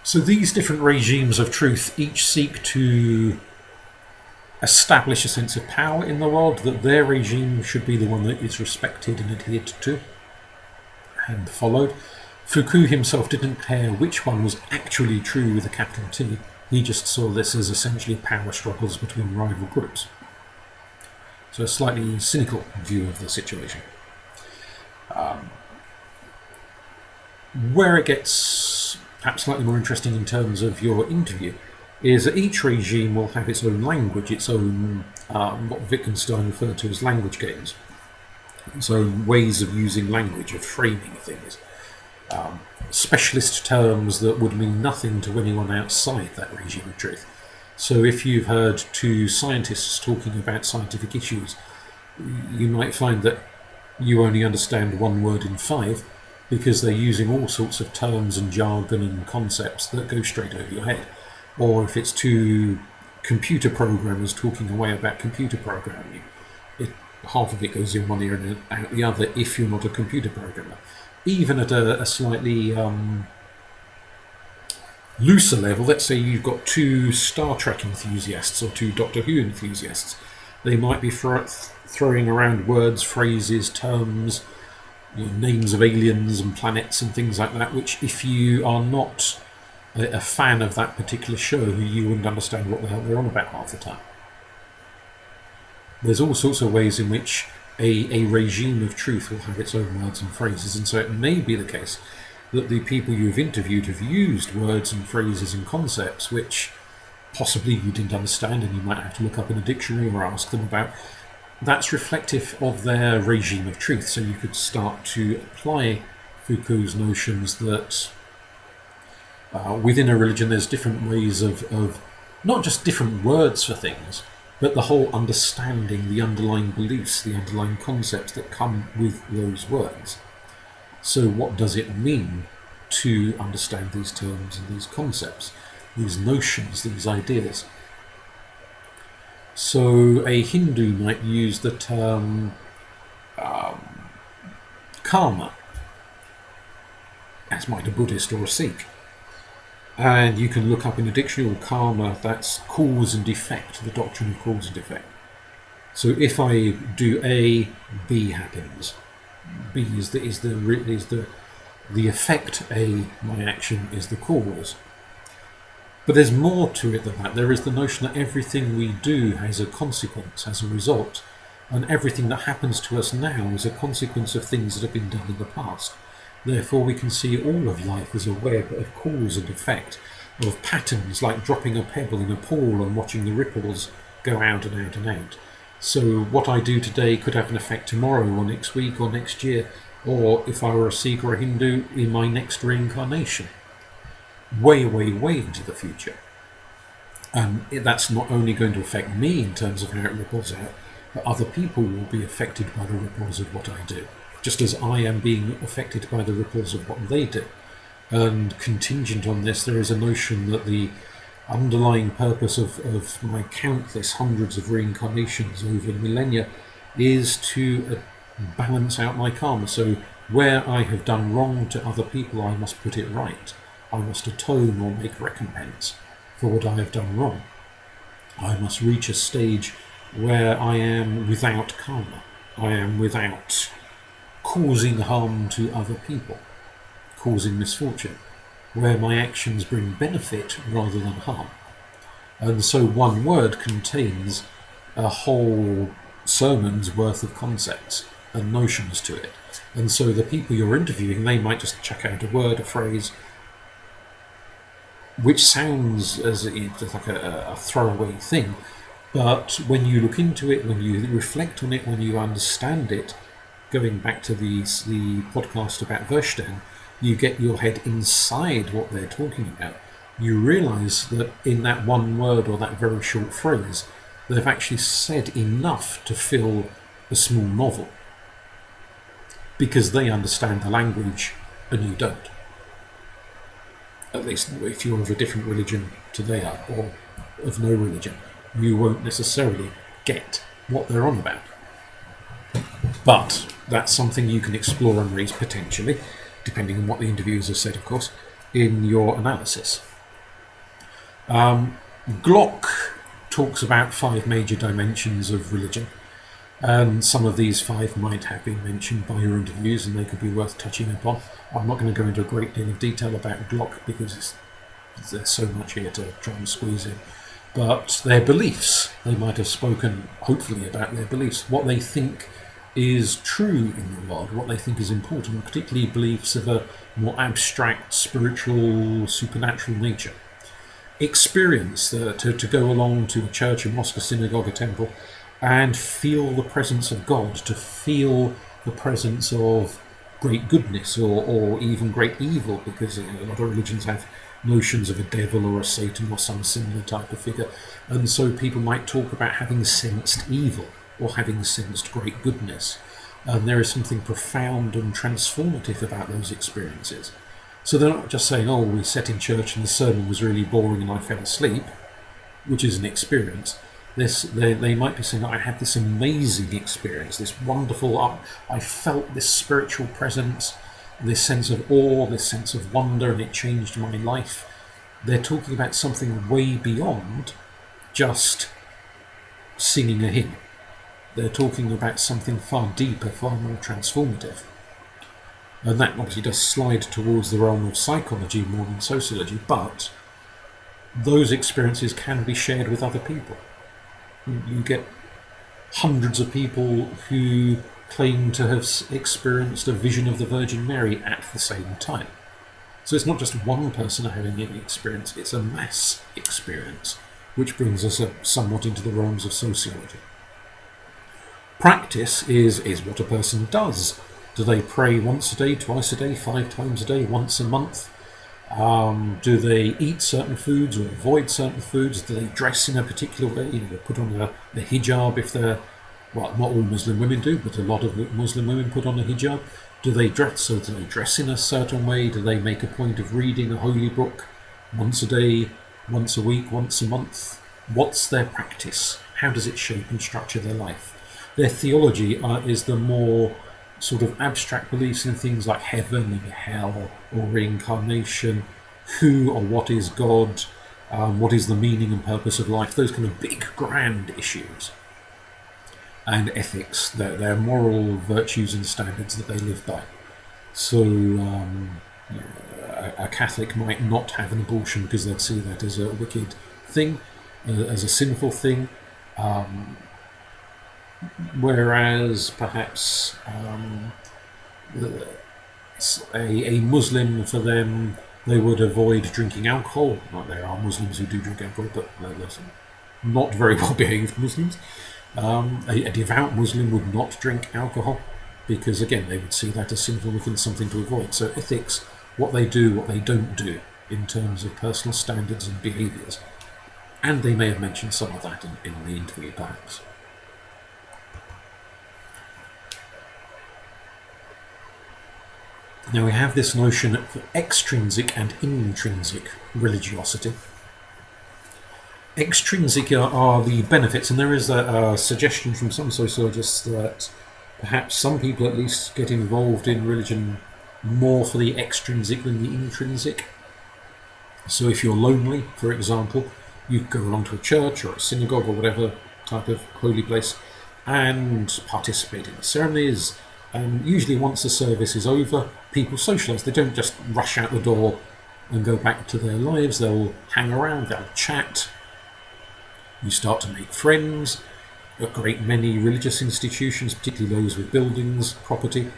So these different regimes of truth each seek to establish a sense of power in the world, that their regime should be the one that is respected and adhered to and followed. Foucault himself didn't care which one was actually true with a capital T. He just saw this as essentially power struggles between rival groups. So a slightly cynical view of the situation. Where it gets perhaps slightly more interesting in terms of your interview is that each regime will have its own language, its own what Wittgenstein referred to as language games, its own ways of using language, of framing things, specialist terms that would mean nothing to anyone outside that regime of truth. So if you've heard two scientists talking about scientific issues, you might find that you only understand one word in five because they're using all sorts of terms and jargon and concepts that go straight over your head. Or if it's two computer programmers talking away about computer programming, half of it goes in one ear and out the other if you're not a computer programmer. Even at a slightly looser level, let's say you've got two Star Trek enthusiasts or two Doctor Who enthusiasts, they might be throwing around words, phrases, terms, names of aliens and planets and things like that, which if you are not a fan of that particular show, you wouldn't understand what the hell they're on about half the time. There's all sorts of ways in which a regime of truth will have its own words and phrases, and so it may be the case that the people you've interviewed have used words and phrases and concepts which possibly you didn't understand and you might have to look up in a dictionary or ask them about. That's reflective of their regime of truth, so you could start to apply Foucault's notions that within a religion there's different ways of not just different words for things, but the whole understanding, the underlying beliefs, the underlying concepts that come with those words. So what does it mean to understand these terms and these concepts, these notions, these ideas? So a Hindu might use the term karma, as might a Buddhist or a Sikh. And you can look up in a dictionary, karma, that's cause and effect, the doctrine of cause and effect. So if I do A, B happens. B is the effect, A, my action, is the cause. But there's more to it than that. There is the notion that everything we do has a consequence, has a result, and everything that happens to us now is a consequence of things that have been done in the past. Therefore, we can see all of life as a web of cause and effect, of patterns like dropping a pebble in a pool and watching the ripples go out and out and out. So what I do today could have an effect tomorrow or next week or next year, or if I were a Sikh or a Hindu, in my next reincarnation. Way, way, way into the future. And that's not only going to affect me in terms of how it ripples out, but other people will be affected by the ripples of what I do, just as I am being affected by the ripples of what they do. And contingent on this, there is a notion that the underlying purpose of my countless hundreds of reincarnations over millennia is to balance out my karma. So where I have done wrong to other people, I must put it right. I must atone or make recompense for what I have done wrong. I must reach a stage where I am without karma. I am without causing harm to other people, causing misfortune, where my actions bring benefit rather than harm. And so one word contains a whole sermon's worth of concepts and notions to it. And so the people you're interviewing, they might just chuck out a word, a phrase, which sounds as like a throwaway thing, but when you look into it, when you reflect on it, when you understand it, going back to the podcast about Verstehen, you get your head inside what they're talking about. You realise that in that one word or that very short phrase, they've actually said enough to fill a small novel, because they understand the language and you don't. At least if you're of a different religion to they are, or of no religion, you won't necessarily get what they're on about. But that's something you can explore and raise potentially, depending on what the interviewers have said, of course, in your analysis. Glock talks about 5 major dimensions of religion, and some of these 5 might have been mentioned by your interviews and they could be worth touching upon. I'm not going to go into a great deal of detail about Glock because there's so much here to try and squeeze in. But their beliefs, they might have spoken hopefully about their beliefs, what they think is true in the world, what they think is important, particularly beliefs of a more abstract, spiritual, supernatural nature. Experience, to go along to a church, a mosque, a synagogue, a temple, and feel the presence of God, to feel the presence of great goodness or even great evil, because a lot of religions have notions of a devil or a Satan or some similar type of figure, and so people might talk about having sensed evil or having sensed great goodness, and there is something profound and transformative about those experiences. So they're not just saying, oh, we sat in church and the sermon was really boring and I fell asleep, which is an experience. They might be saying, I had this amazing experience, this wonderful, I felt this spiritual presence, this sense of awe, this sense of wonder, and it changed my life. They're talking about something way beyond just singing a hymn. They're talking about something far deeper, far more transformative. And that obviously does slide towards the realm of psychology more than sociology, but those experiences can be shared with other people. You get hundreds of people who claim to have experienced a vision of the Virgin Mary at the same time. So it's not just one person having an experience, it's a mass experience, which brings us somewhat into the realms of sociology. Practice is what a person does Do they pray once a day, twice a day, 5 times a day, once a month? Do they eat certain foods or avoid certain foods? Do they dress in a particular way? They put on the hijab if they're, well, not all Muslim women do, but a lot of Muslim women put on a hijab. Do they dress in a certain way? Do they make a point of reading a holy book once a day, once a week, once a month? What's their practice? How does it shape and structure their life? Their theology is the more sort of abstract beliefs in things like heaven and hell or reincarnation, who or what is God, what is the meaning and purpose of life, those kind of big, grand issues. And ethics, their moral virtues and standards that they live by. So a Catholic might not have an abortion because they'd see that as a wicked thing, as a sinful thing. Whereas perhaps a Muslim, for them, they would avoid drinking alcohol. Well, there are Muslims who do drink alcohol, but they're not very well behaved Muslims. A devout Muslim would not drink alcohol because, again, they would see that as sinful and something to avoid. So ethics, what they do, what they don't do in terms of personal standards and behaviours. And they may have mentioned some of that in the interview, perhaps. Now we have this notion of extrinsic and intrinsic religiosity. Extrinsic are the benefits, and there is a suggestion from some sociologists that perhaps some people at least get involved in religion more for the extrinsic than the intrinsic. So if you're lonely, for example, you go along to a church or a synagogue or whatever type of holy place and participate in the ceremonies. And usually once the service is over, people socialise. They don't just rush out the door and go back to their lives. They'll hang around, they'll chat. You start to make friends. A great many religious institutions, particularly those with buildings, property,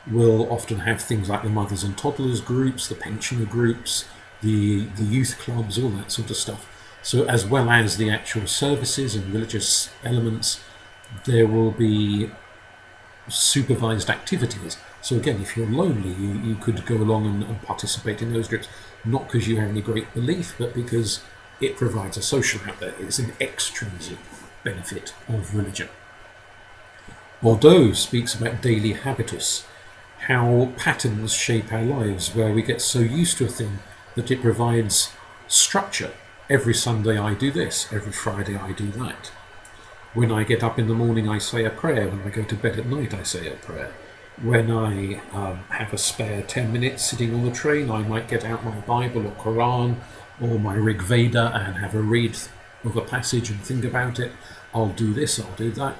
will often have things like the mothers and toddlers groups, the pensioner groups, the youth clubs, all that sort of stuff. So as well as the actual services and religious elements, there will be supervised activities. So again, if you're lonely, you could go along and participate in those groups, not because you have any great belief, but because it provides a social outlet. It's an extrinsic benefit of religion. Bordeaux speaks about daily habitus, how patterns shape our lives, where we get so used to a thing that it provides structure. Every Sunday I do this, every Friday I do that. When I get up in the morning, I say a prayer. When I go to bed at night, I say a prayer. When I have a spare 10 minutes sitting on the train, I might get out my Bible or Quran or my Rig Veda and have a read of a passage and think about it. I'll do this, I'll do that.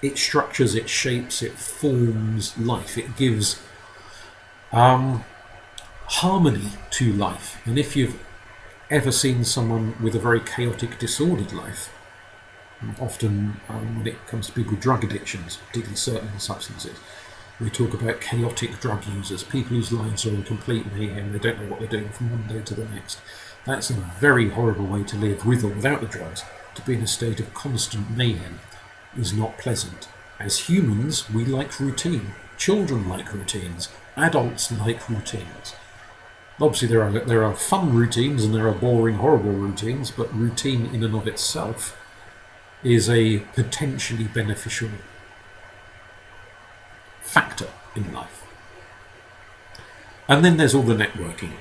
It structures, it shapes, it forms life. It gives harmony to life. And if you've ever seen someone with a very chaotic, disordered life, often when it comes to people with drug addictions, particularly certain substances, we talk about chaotic drug users, people whose lives are in complete mayhem, they don't know what they're doing from one day to the next. That's a very horrible way to live, with or without the drugs. To be in a state of constant mayhem is not pleasant. As humans, we like routine. Children like routines. Adults like routines. Obviously there are fun routines and there are boring, horrible routines, but routine in and of itself is a potentially beneficial factor in life. And then there's all the networking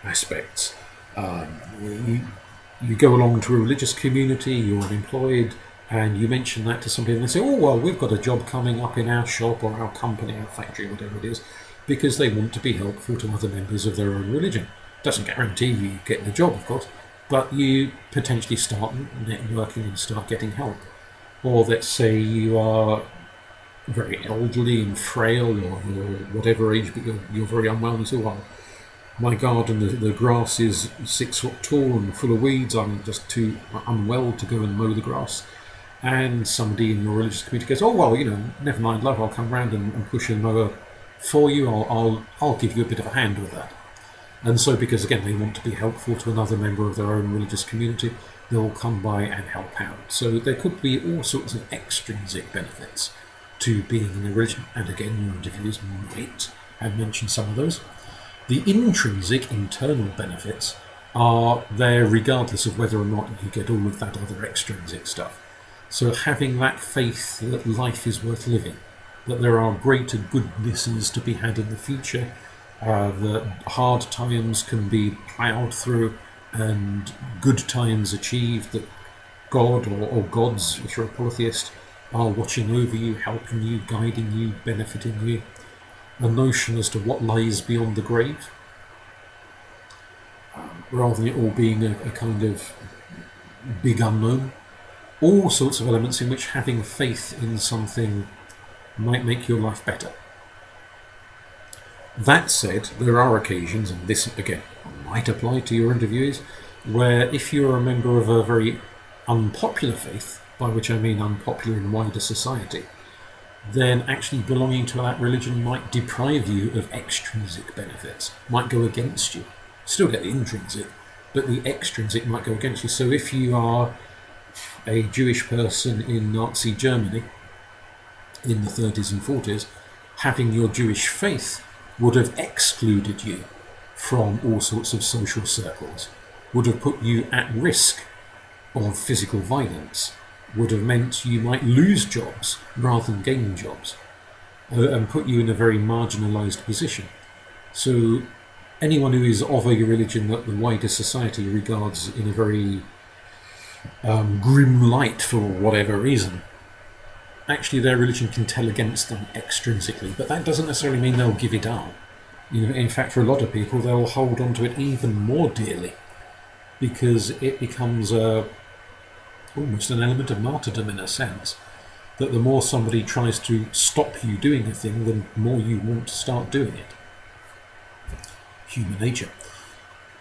aspects. You go along to a religious community, you're unemployed, and you mention that to somebody and they say, oh, well, we've got a job coming up in our shop or our company, our factory, whatever it is, because they want to be helpful to other members of their own religion. Doesn't guarantee you get the job, of course, but you potentially start networking and start getting help. Or let's say you are very elderly and frail, or you're whatever age, but you're very unwell, and you say, well, my garden, the grass is 6 foot tall and full of weeds, I'm just too unwell to go and mow the grass. And somebody in your religious community goes, oh, well, never mind, love, I'll come round and push a mower for you, I'll give you a bit of a hand with that. And so, because again they want to be helpful to another member of their own religious community, they'll come by and help out. So there could be all sorts of extrinsic benefits to being in a religion, and again, your interviews might have mentioned some of those. The intrinsic, internal benefits are there regardless of whether or not you get all of that other extrinsic stuff. So having that faith that life is worth living, that there are greater goodnesses to be had in the future, that hard times can be ploughed through and good times achieved, that God or gods, if you're a polytheist, are watching over you, helping you, guiding you, benefiting you. A notion as to what lies beyond the grave, rather than it all being a kind of big unknown. All sorts of elements in which having faith in something might make your life better. That said, there are occasions, and this again might apply to your interviewees, where if you're a member of a very unpopular faith, by which I mean unpopular in wider society, then actually belonging to that religion might deprive you of extrinsic benefits, might go against you. Still get the intrinsic, but the extrinsic might go against you. So if you are a Jewish person in Nazi Germany in the 30s and 40s, having your Jewish faith would have excluded you from all sorts of social circles, would have put you at risk of physical violence, would have meant you might lose jobs rather than gain jobs, and put you in a very marginalised position. So anyone who is of a religion that the wider society regards in a very grim light for whatever reason, actually their religion can tell against them extrinsically, but that doesn't necessarily mean they'll give it up. In fact, for a lot of people, they'll hold on to it even more dearly, because it becomes almost an element of martyrdom in a sense, that the more somebody tries to stop you doing a thing, the more you want to start doing it. Human nature.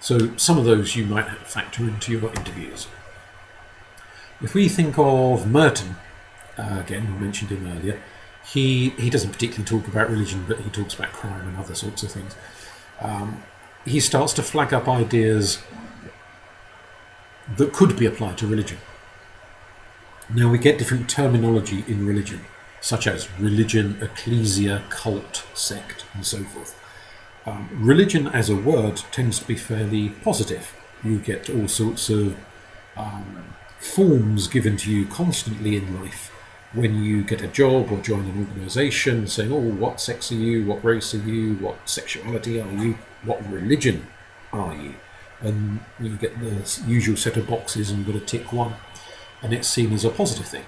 So some of those you might factor into your interviews. If we think of Merton, again, we mentioned him earlier, he doesn't particularly talk about religion, but he talks about crime and other sorts of things. He starts to flag up ideas that could be applied to religion. Now we get different terminology in religion, such as religion, ecclesia, cult, sect, and so forth. Religion as a word tends to be fairly positive. You get all sorts of forms given to you constantly in life when you get a job or join an organisation, saying, oh, what sex are you, what race are you, what sexuality are you, what religion are you? And you get the usual set of boxes and you've got to tick one, and it's seen as a positive thing.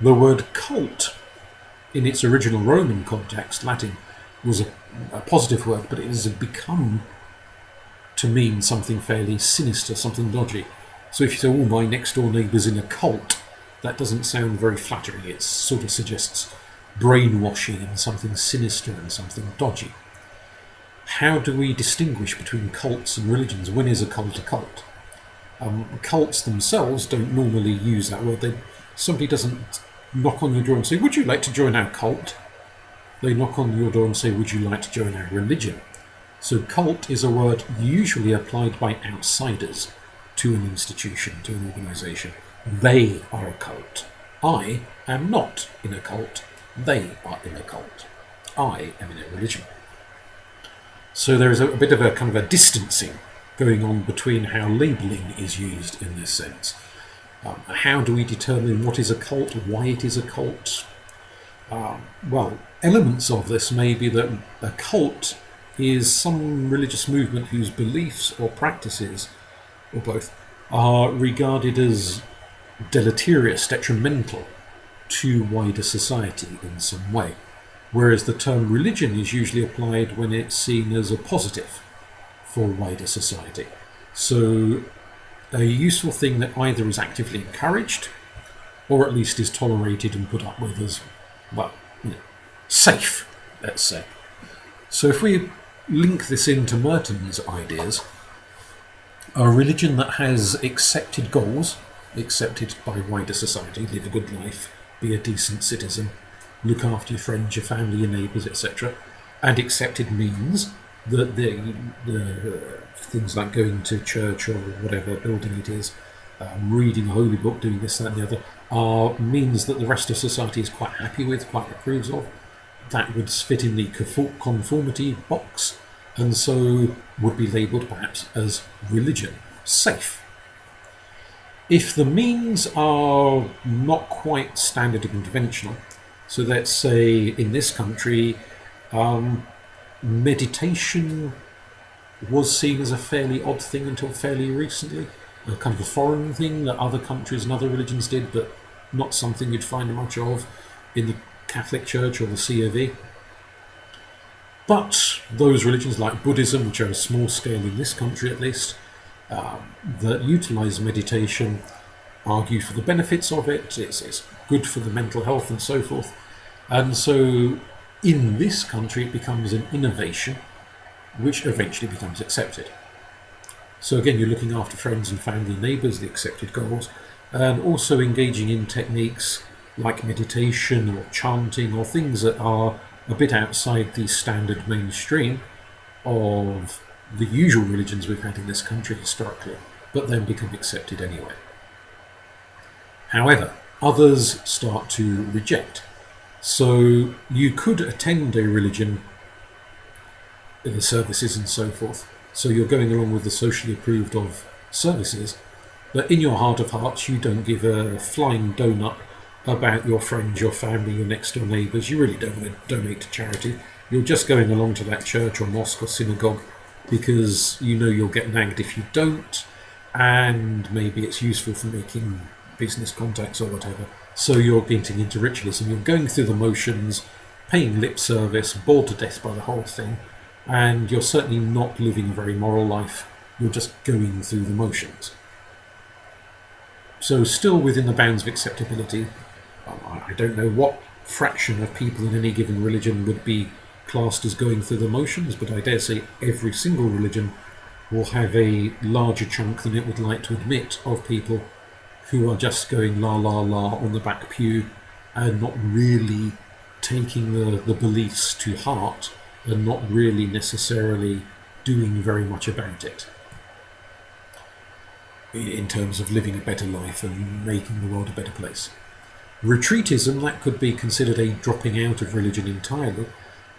The word cult, in its original Roman context, Latin, was a positive word, but it has become to mean something fairly sinister, something dodgy. So if you say, oh, my next door neighbour's in a cult, that doesn't sound very flattering. It sort of suggests brainwashing and something sinister and something dodgy. How do we distinguish between cults and religions? When is a cult a cult? Cults themselves don't normally use that word. Somebody doesn't knock on your door and say, would you like to join our cult? They knock on your door and say, would you like to join our religion? So cult is a word usually applied by outsiders to an institution, to an organisation. They are a cult. I am not in a cult. They are in a cult. I am in a religion. So there is a bit of a kind of a distancing going on between how labelling is used in this sense. How do we determine what is a cult, why it is a cult? Well, elements of this may be that a cult is some religious movement whose beliefs or practices, or both, are regarded as deleterious, detrimental to wider society in some way. Whereas the term religion is usually applied when it's seen as a positive for wider society. So a useful thing that either is actively encouraged or at least is tolerated and put up with as, well, safe, let's say. So if we link this into Merton's ideas, a religion that has accepted goals, accepted by wider society, live a good life, be a decent citizen, look after your friends, your family, your neighbours, etc., and accepted means that the things like going to church or whatever building it is, reading a holy book, doing this, that and the other, are means that the rest of society is quite happy with, quite approves of. That would fit in the conformity box, and so would be labelled perhaps as religion, safe. If the means are not quite standard and conventional, so let's say in this country, meditation was seen as a fairly odd thing until fairly recently, a kind of a foreign thing that other countries and other religions did, but not something you'd find much of in the Catholic Church or the C of E. But those religions like Buddhism, which are a small scale in this country at least, that utilise meditation, argue for the benefits of it, it's good for the mental health and so forth. And so in this country it becomes an innovation which eventually becomes accepted. So again, you're looking after friends and family and neighbours, the accepted goals, and also engaging in techniques like meditation or chanting or things that are a bit outside the standard mainstream of the usual religions we've had in this country historically, but then become accepted anyway. However, others start to reject. So you could attend a religion, the services and so forth, so you're going along with the socially approved of services, but in your heart of hearts you don't give a flying donut about your friends, your family, your next door neighbours. You really don't want to donate to charity. You're just going along to that church or mosque or synagogue because you know you'll get nagged if you don't, and maybe it's useful for making business contacts or whatever. So you're getting into ritualism, you're going through the motions, paying lip service, bored to death by the whole thing, and you're certainly not living a very moral life. You're just going through the motions. So still within the bounds of acceptability. I don't know what fraction of people in any given religion would be classed as going through the motions, but I dare say every single religion will have a larger chunk than it would like to admit of people who are just going la la la on the back pew and not really taking the beliefs to heart and not really necessarily doing very much about it in terms of living a better life and making the world a better place. Retreatism, that could be considered a dropping out of religion entirely,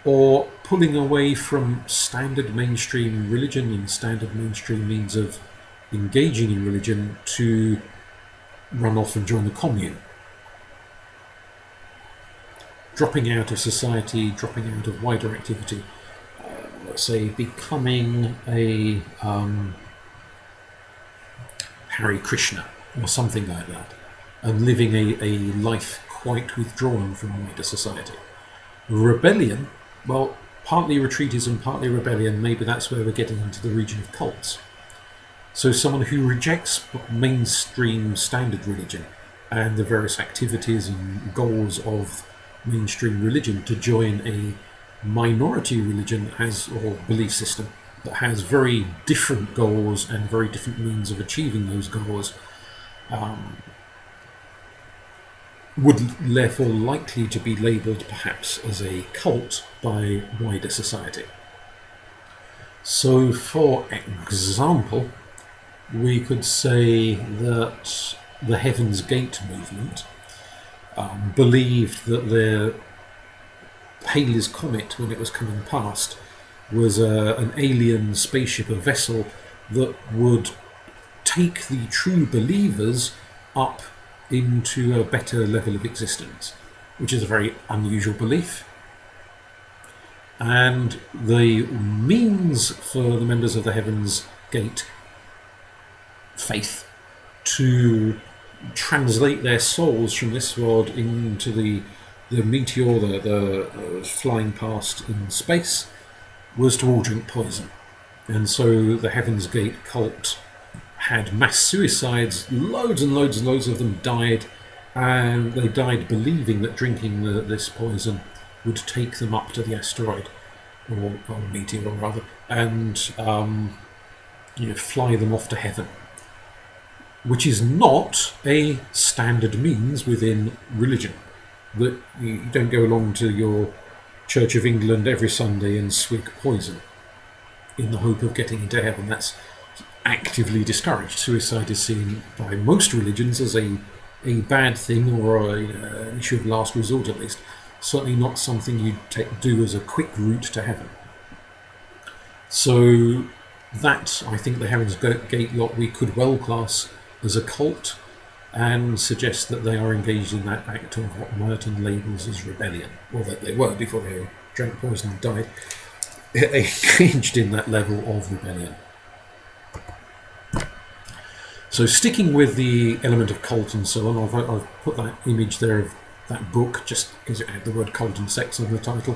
or pulling away from standard mainstream religion and standard mainstream means of engaging in religion to run off and join the commune. Dropping out of society, dropping out of wider activity, let's say becoming a Hare Krishna or something like that, and living a life quite withdrawn from wider society. Rebellion, well, partly retreatism, partly rebellion, maybe that's where we're getting into the region of cults. So someone who rejects mainstream standard religion and the various activities and goals of mainstream religion to join a minority religion that has, or belief system that has very different goals and very different means of achieving those goals, would therefore likely to be labelled perhaps as a cult by wider society. So for example, we could say that the Heaven's Gate movement believed that the Halley's Comet, when it was coming past, was an alien spaceship, a vessel that would take the true believers up into a better level of existence, which is a very unusual belief. And the means for the members of the Heaven's Gate faith to translate their souls from this world into the meteor, the flying past in space, was to all drink poison. And so the Heaven's Gate cult had mass suicides, loads and loads and loads of them died, and they died believing that drinking this poison would take them up to the asteroid, or meteor rather, and fly them off to heaven, which is not a standard means within religion. That you don't go along to your Church of England every Sunday and swig poison in the hope of getting into heaven. That's actively discouraged. Suicide is seen by most religions as a a bad thing or an issue of last resort at least. Certainly not something you'd do as a quick route to heaven. So that, I think, the Heaven's Gate lot we could well class as a cult, and suggest that they are engaged in that act of what Merton labels as rebellion, or that they were before they drank poison and died, engaged in that level of rebellion. So sticking with the element of cult and so on, I've put that image there of that book just because it had the word cult and sex on the title.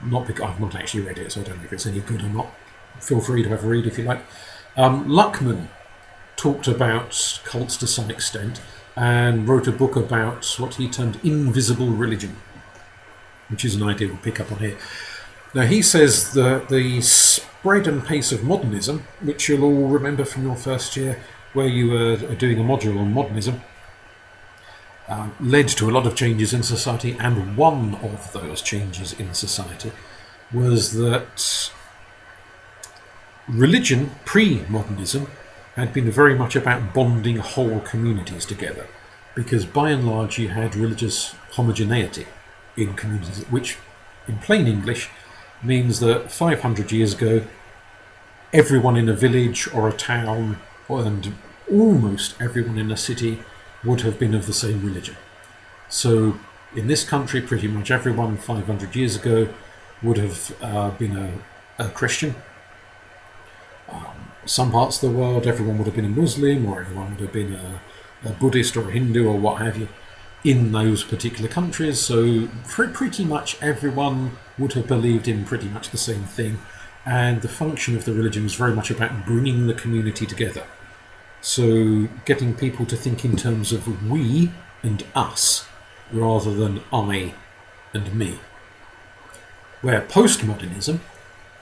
Not because I've not actually read it, so I don't know if it's any good or not. Feel free to have a read if you like. Luckman talked about cults to some extent and wrote a book about what he termed invisible religion, which is an idea we'll pick up on here. Now he says that the spread and pace of modernism, which you'll all remember from your first year where you were doing a module on modernism, led to a lot of changes in society, and one of those changes in society was that religion, pre-modernism, had been very much about bonding whole communities together, because by and large you had religious homogeneity in communities, which in plain English means that 500 years ago everyone in a village or a town, and almost everyone in a city, would have been of the same religion. So in this country pretty much everyone 500 years ago would have been a Christian. Some parts of the world everyone would have been a Muslim, or everyone would have been a Buddhist or a Hindu or what have you in those particular countries. So pretty much everyone would have believed in pretty much the same thing, and the function of the religion was very much about bringing the community together. So getting people to think in terms of we and us rather than I and me. Where postmodernism,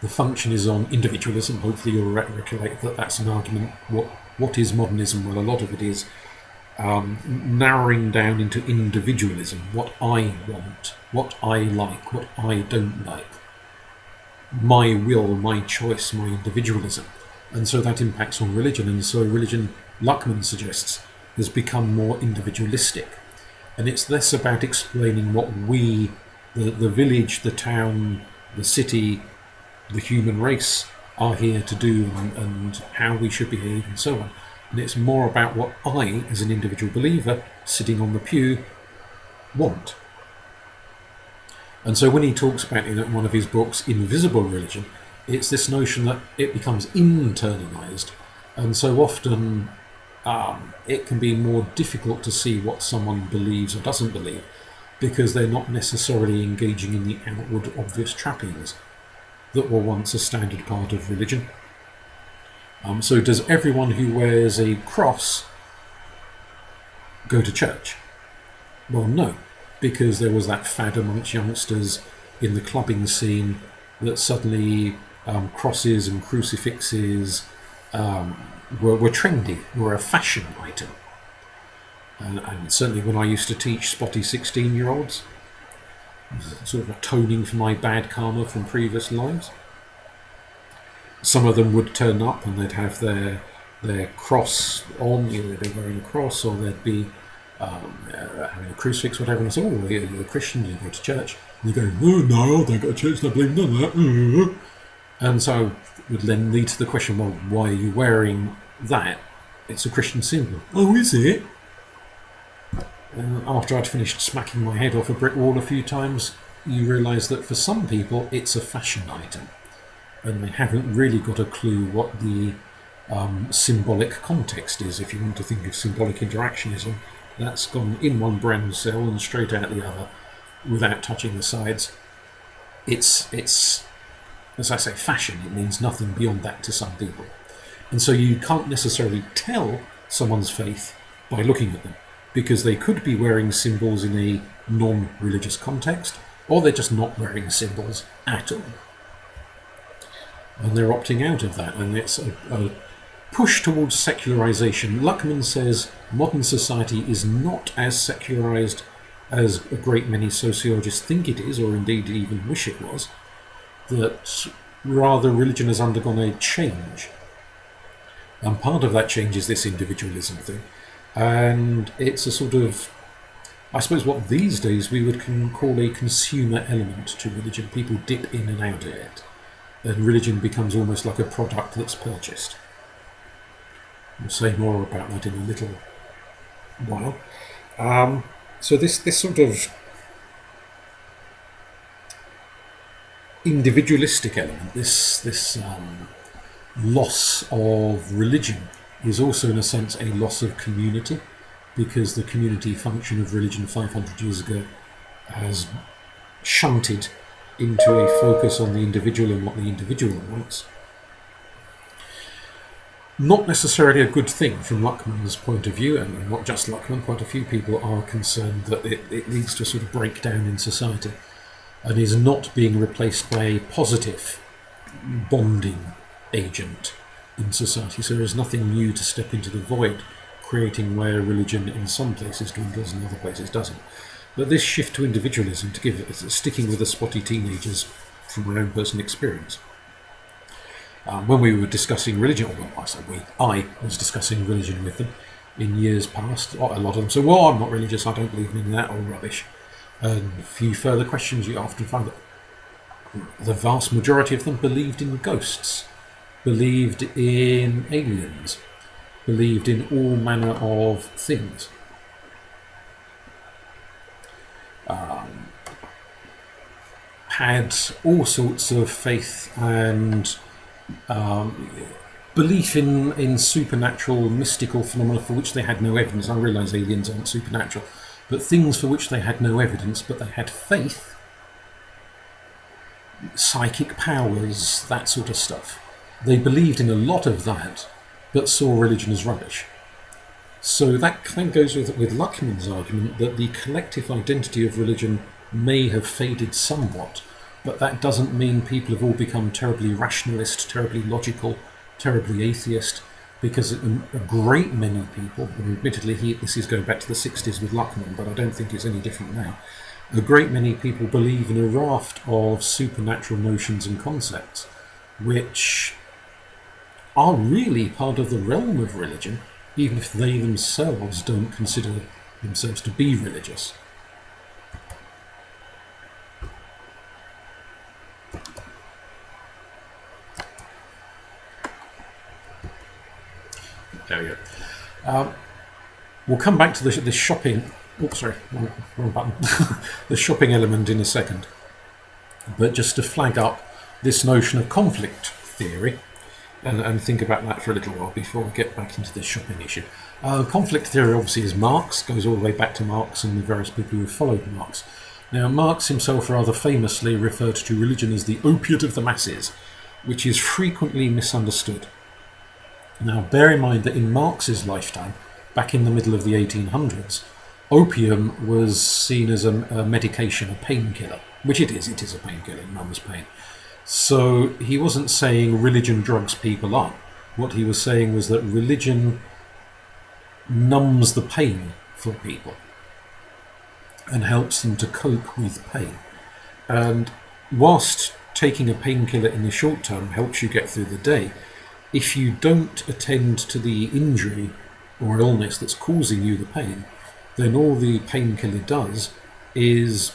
the function is on individualism. Hopefully you'll recollect that that's an argument. What is modernism? Well, a lot of it is narrowing down into individualism, what I want, what I like, what I don't like, my will, my choice, my individualism. And so that impacts on religion, and so religion, Luckman suggests, has become more individualistic. And it's less about explaining what we, the village, the town, the city, the human race are here to do, and how we should behave and so on. And it's more about what I, as an individual believer, sitting on the pew, want. And so when he talks about in one of his books, Invisible Religion, it's this notion that it becomes internalized, and so often it can be more difficult to see what someone believes or doesn't believe, because they're not necessarily engaging in the outward obvious trappings that were once a standard part of religion. So does everyone who wears a cross go to church? Well, no, because there was that fad amongst youngsters in the clubbing scene that suddenly crosses and crucifixes were trendy, were a fashion item. And certainly when I used to teach spotty 16-year-olds, sort of atoning for my bad karma from previous lives, some of them would turn up and they'd have their cross on, either they'd be wearing a cross or they'd be having a crucifix, whatever, and I said, oh, you're a Christian, you go to church. And they go, oh, no, I don't go to church, I believe none of that. And so it would then lead to the question, well, why are you wearing that? It's a Christian symbol. Oh, is it? And after I'd finished smacking my head off a brick wall a few times, you realise that for some people it's a fashion item, and they haven't really got a clue what the symbolic context is. If you want to think of symbolic interactionism, that's gone in one brain cell and straight out the other without touching the sides. It's as I say, fashion. It means nothing beyond that to some people. And so you can't necessarily tell someone's faith by looking at them, because they could be wearing symbols in a non-religious context, or they're just not wearing symbols at all. And they're opting out of that, and it's a push towards secularization. Luckman says modern society is not as secularized as a great many sociologists think it is, or indeed even wish it was, that rather religion has undergone a change. And part of that change is this individualism thing. And it's a sort of, I suppose, what these days we would call a consumer element to religion. People dip in and out of it, and religion becomes almost like a product that's purchased. We'll say more about that in a little while. So this sort of individualistic element, this loss of religion, is also in a sense a loss of community, because the community function of religion 500 years ago has shunted into a focus on the individual and what the individual wants. Not necessarily a good thing from Luckman's point of view, and not just Luckman. Quite a few people are concerned that it leads to a sort of breakdown in society and is not being replaced by a positive bonding agent in society. So there is nothing new to step into the void, creating where religion in some places dwindles and other places doesn't. But this shift to individualism, sticking with the spotty teenagers from my own personal experience. When we were discussing religion, I was discussing religion with them in years past. A lot of them said, well, I'm not religious, I don't believe in that, or rubbish. And a few further questions, you often find that the vast majority of them believed in ghosts, believed in aliens, believed in all manner of things. Had all sorts of faith and belief in supernatural, mystical phenomena for which they had no evidence. I realise aliens aren't supernatural, but things for which they had no evidence, but they had faith, psychic powers, that sort of stuff. They believed in a lot of that, but saw religion as rubbish. So that kind of goes with Luckman's argument that the collective identity of religion may have faded somewhat, but that doesn't mean people have all become terribly rationalist, terribly logical, terribly atheist, because a great many people, and admittedly this is going back to the 60s with Luckman, but I don't think it's any different now, a great many people believe in a raft of supernatural notions and concepts which are really part of the realm of religion, even if they themselves don't consider themselves to be religious. There we go. We'll come back to the shopping. Oops, sorry, wrong button. The shopping element in a second. But just to flag up this notion of conflict theory, and think about that for a little while before we get back into the shopping issue. Conflict theory obviously is Marx, goes all the way back to Marx and the various people who followed Marx. Now, Marx himself rather famously referred to religion as the opiate of the masses, which is frequently misunderstood. Now, bear in mind that in Marx's lifetime, back in the middle of the 1800s, opium was seen as a medication, a painkiller, which it is a painkiller, numbs pain. So he wasn't saying religion drugs people up. What he was saying was that religion numbs the pain for people and helps them to cope with pain. And whilst taking a painkiller in the short term helps you get through the day, if you don't attend to the injury or illness that's causing you the pain, then all the painkiller does is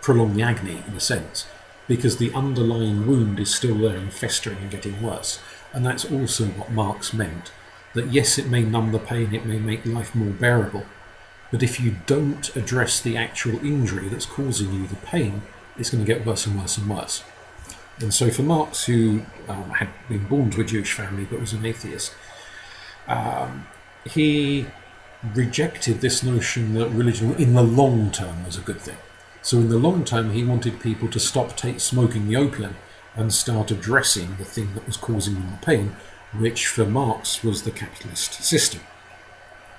prolong the agony in a sense, because the underlying wound is still there and festering and getting worse. And that's also what Marx meant, that yes, it may numb the pain, it may make life more bearable, but if you don't address the actual injury that's causing you the pain, it's going to get worse and worse and worse. And so for Marx, who had been born to a Jewish family but was an atheist, he rejected this notion that religion in the long term was a good thing. So in the long term, he wanted people to stop smoking the opium and start addressing the thing that was causing them the pain, which for Marx was the capitalist system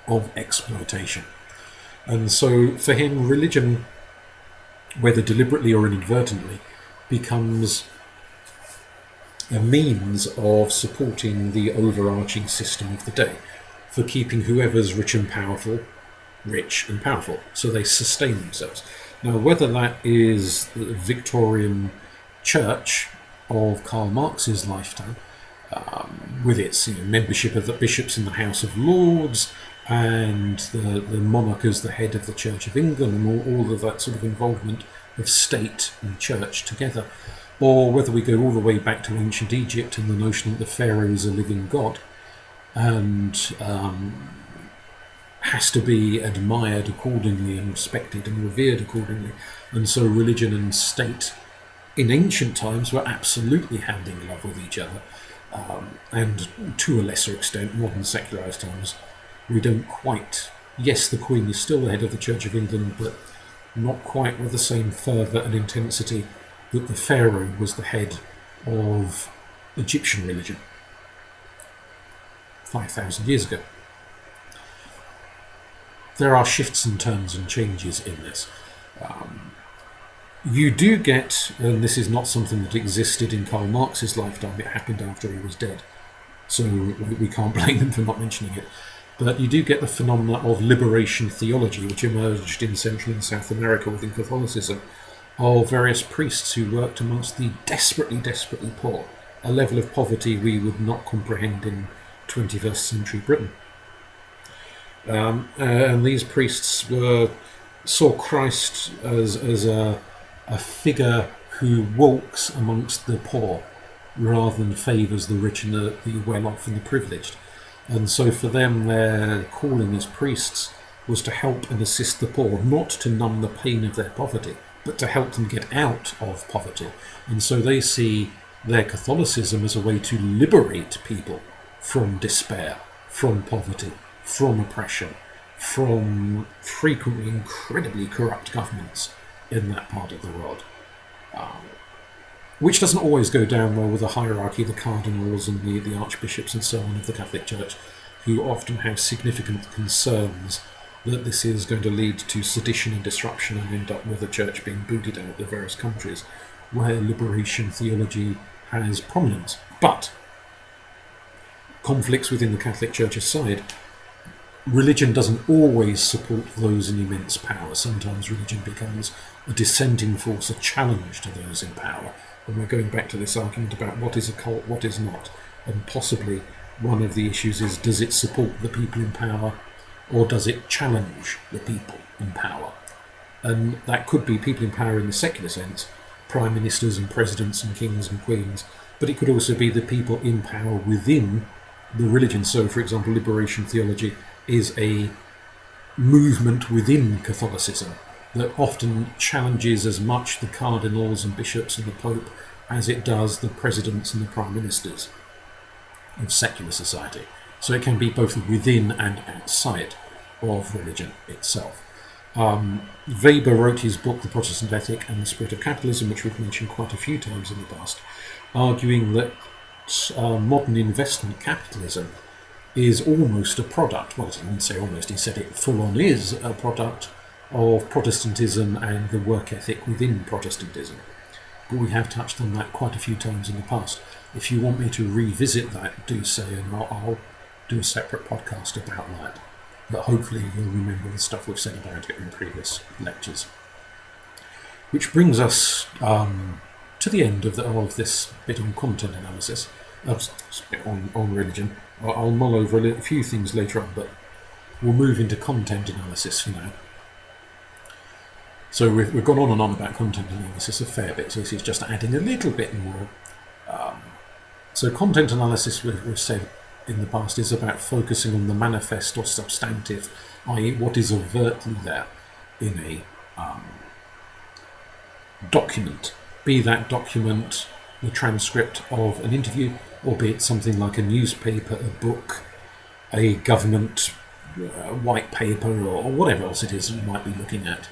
of exploitation. And so for him, religion, whether deliberately or inadvertently, becomes a means of supporting the overarching system of the day, for keeping whoever's rich and powerful, so they sustain themselves. Now, whether that is the Victorian church of Karl Marx's lifetime, with its membership of the bishops in the House of Lords, and the monarch as the head of the Church of England, and all of that sort of involvement of state and church together, or whether we go all the way back to ancient Egypt and the notion that the pharaoh is a living god and has to be admired accordingly and respected and revered accordingly. And so religion and state in ancient times were absolutely hand in glove with each other. And to a lesser extent, modern secularised times, we don't quite... Yes, the Queen is still the head of the Church of England, but not quite with the same fervour and intensity that the pharaoh was the head of Egyptian religion 5,000 years ago. There are shifts and turns and changes in this. You do get, and this is not something that existed in Karl Marx's lifetime, it happened after he was dead, so we can't blame them for not mentioning it, but you do get the phenomena of liberation theology, which emerged in Central and South America within Catholicism, of various priests who worked amongst the desperately, desperately poor, a level of poverty we would not comprehend in 21st century Britain. And these priests saw Christ as a figure who walks amongst the poor rather than favours the rich and the well-off and the privileged. And so for them, their calling as priests was to help and assist the poor, not to numb the pain of their poverty, but to help them get out of poverty. And so they see their Catholicism as a way to liberate people from despair, from poverty, from oppression, from frequently incredibly corrupt governments in that part of the world. Which doesn't always go down well with the hierarchy, the cardinals and the archbishops and so on of the Catholic Church, who often have significant concerns that this is going to lead to sedition and disruption and end up with the church being booted out of the various countries where liberation theology has prominence. But conflicts within the Catholic Church aside, religion doesn't always support those in immense power. Sometimes religion becomes a dissenting force, a challenge to those in power. And we're going back to this argument about what is a cult, what is not. And possibly one of the issues is, does it support the people in power, or does it challenge the people in power? And that could be people in power in the secular sense, prime ministers and presidents and kings and queens, but it could also be the people in power within the religion. So, for example, liberation theology is a movement within Catholicism that often challenges as much the cardinals and bishops and the Pope as it does the presidents and the prime ministers of secular society. So it can be both within and outside of religion itself. Weber wrote his book, The Protestant Ethic and the Spirit of Capitalism, which we've mentioned quite a few times in the past, arguing that modern investment capitalism is almost a product, well, I didn't say almost, he said it full on is a product of Protestantism and the work ethic within Protestantism. But we have touched on that quite a few times in the past. If you want me to revisit that, do so, and I'll do a separate podcast about that. But hopefully you'll remember the stuff we've said about it in previous lectures. Which brings us to the end of this bit on content analysis, on religion. I'll mull over a few things later on, but we'll move into content analysis for now. So we've gone on and on about content analysis a fair bit, so this is just adding a little bit more. So content analysis, we've said in the past, is about focusing on the manifest or substantive, i.e. what is overtly there in a document. Be that document the transcript of an interview, or be it something like a newspaper, a book, a government white paper, or whatever else it is you might be looking at.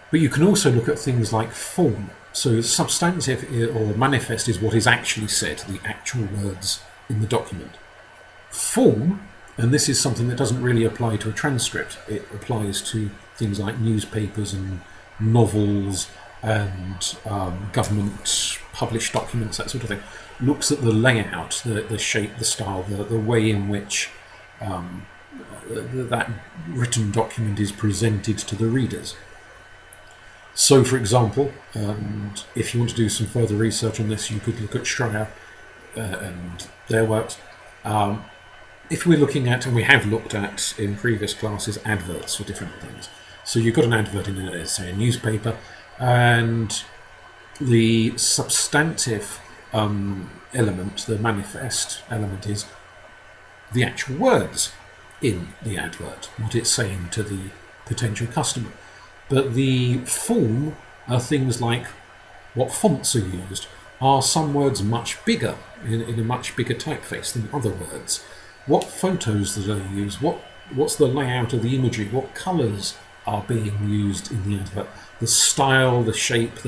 But you can also look at things like form. So substantive or manifest is what is actually said, the actual words in the document. Form, and this is something that doesn't really apply to a transcript, it applies to things like newspapers and novels and government published documents, that sort of thing, looks at the layout, the shape, the style, the way in which that written document is presented to the readers. So, for example, if you want to do some further research on this, you could look at Schreier and their works. if we're looking at, and we have looked at in previous classes, adverts for different things. So you've got an advert in, say, a newspaper, and the substantive element, the manifest element, is the actual words in the advert, what it's saying to the potential customer. But the form are things like what fonts are used. Are some words much bigger, in a much bigger typeface than other words? What photos do they use? What's the layout of the imagery? What colours are being used in the advert? The style, the shape,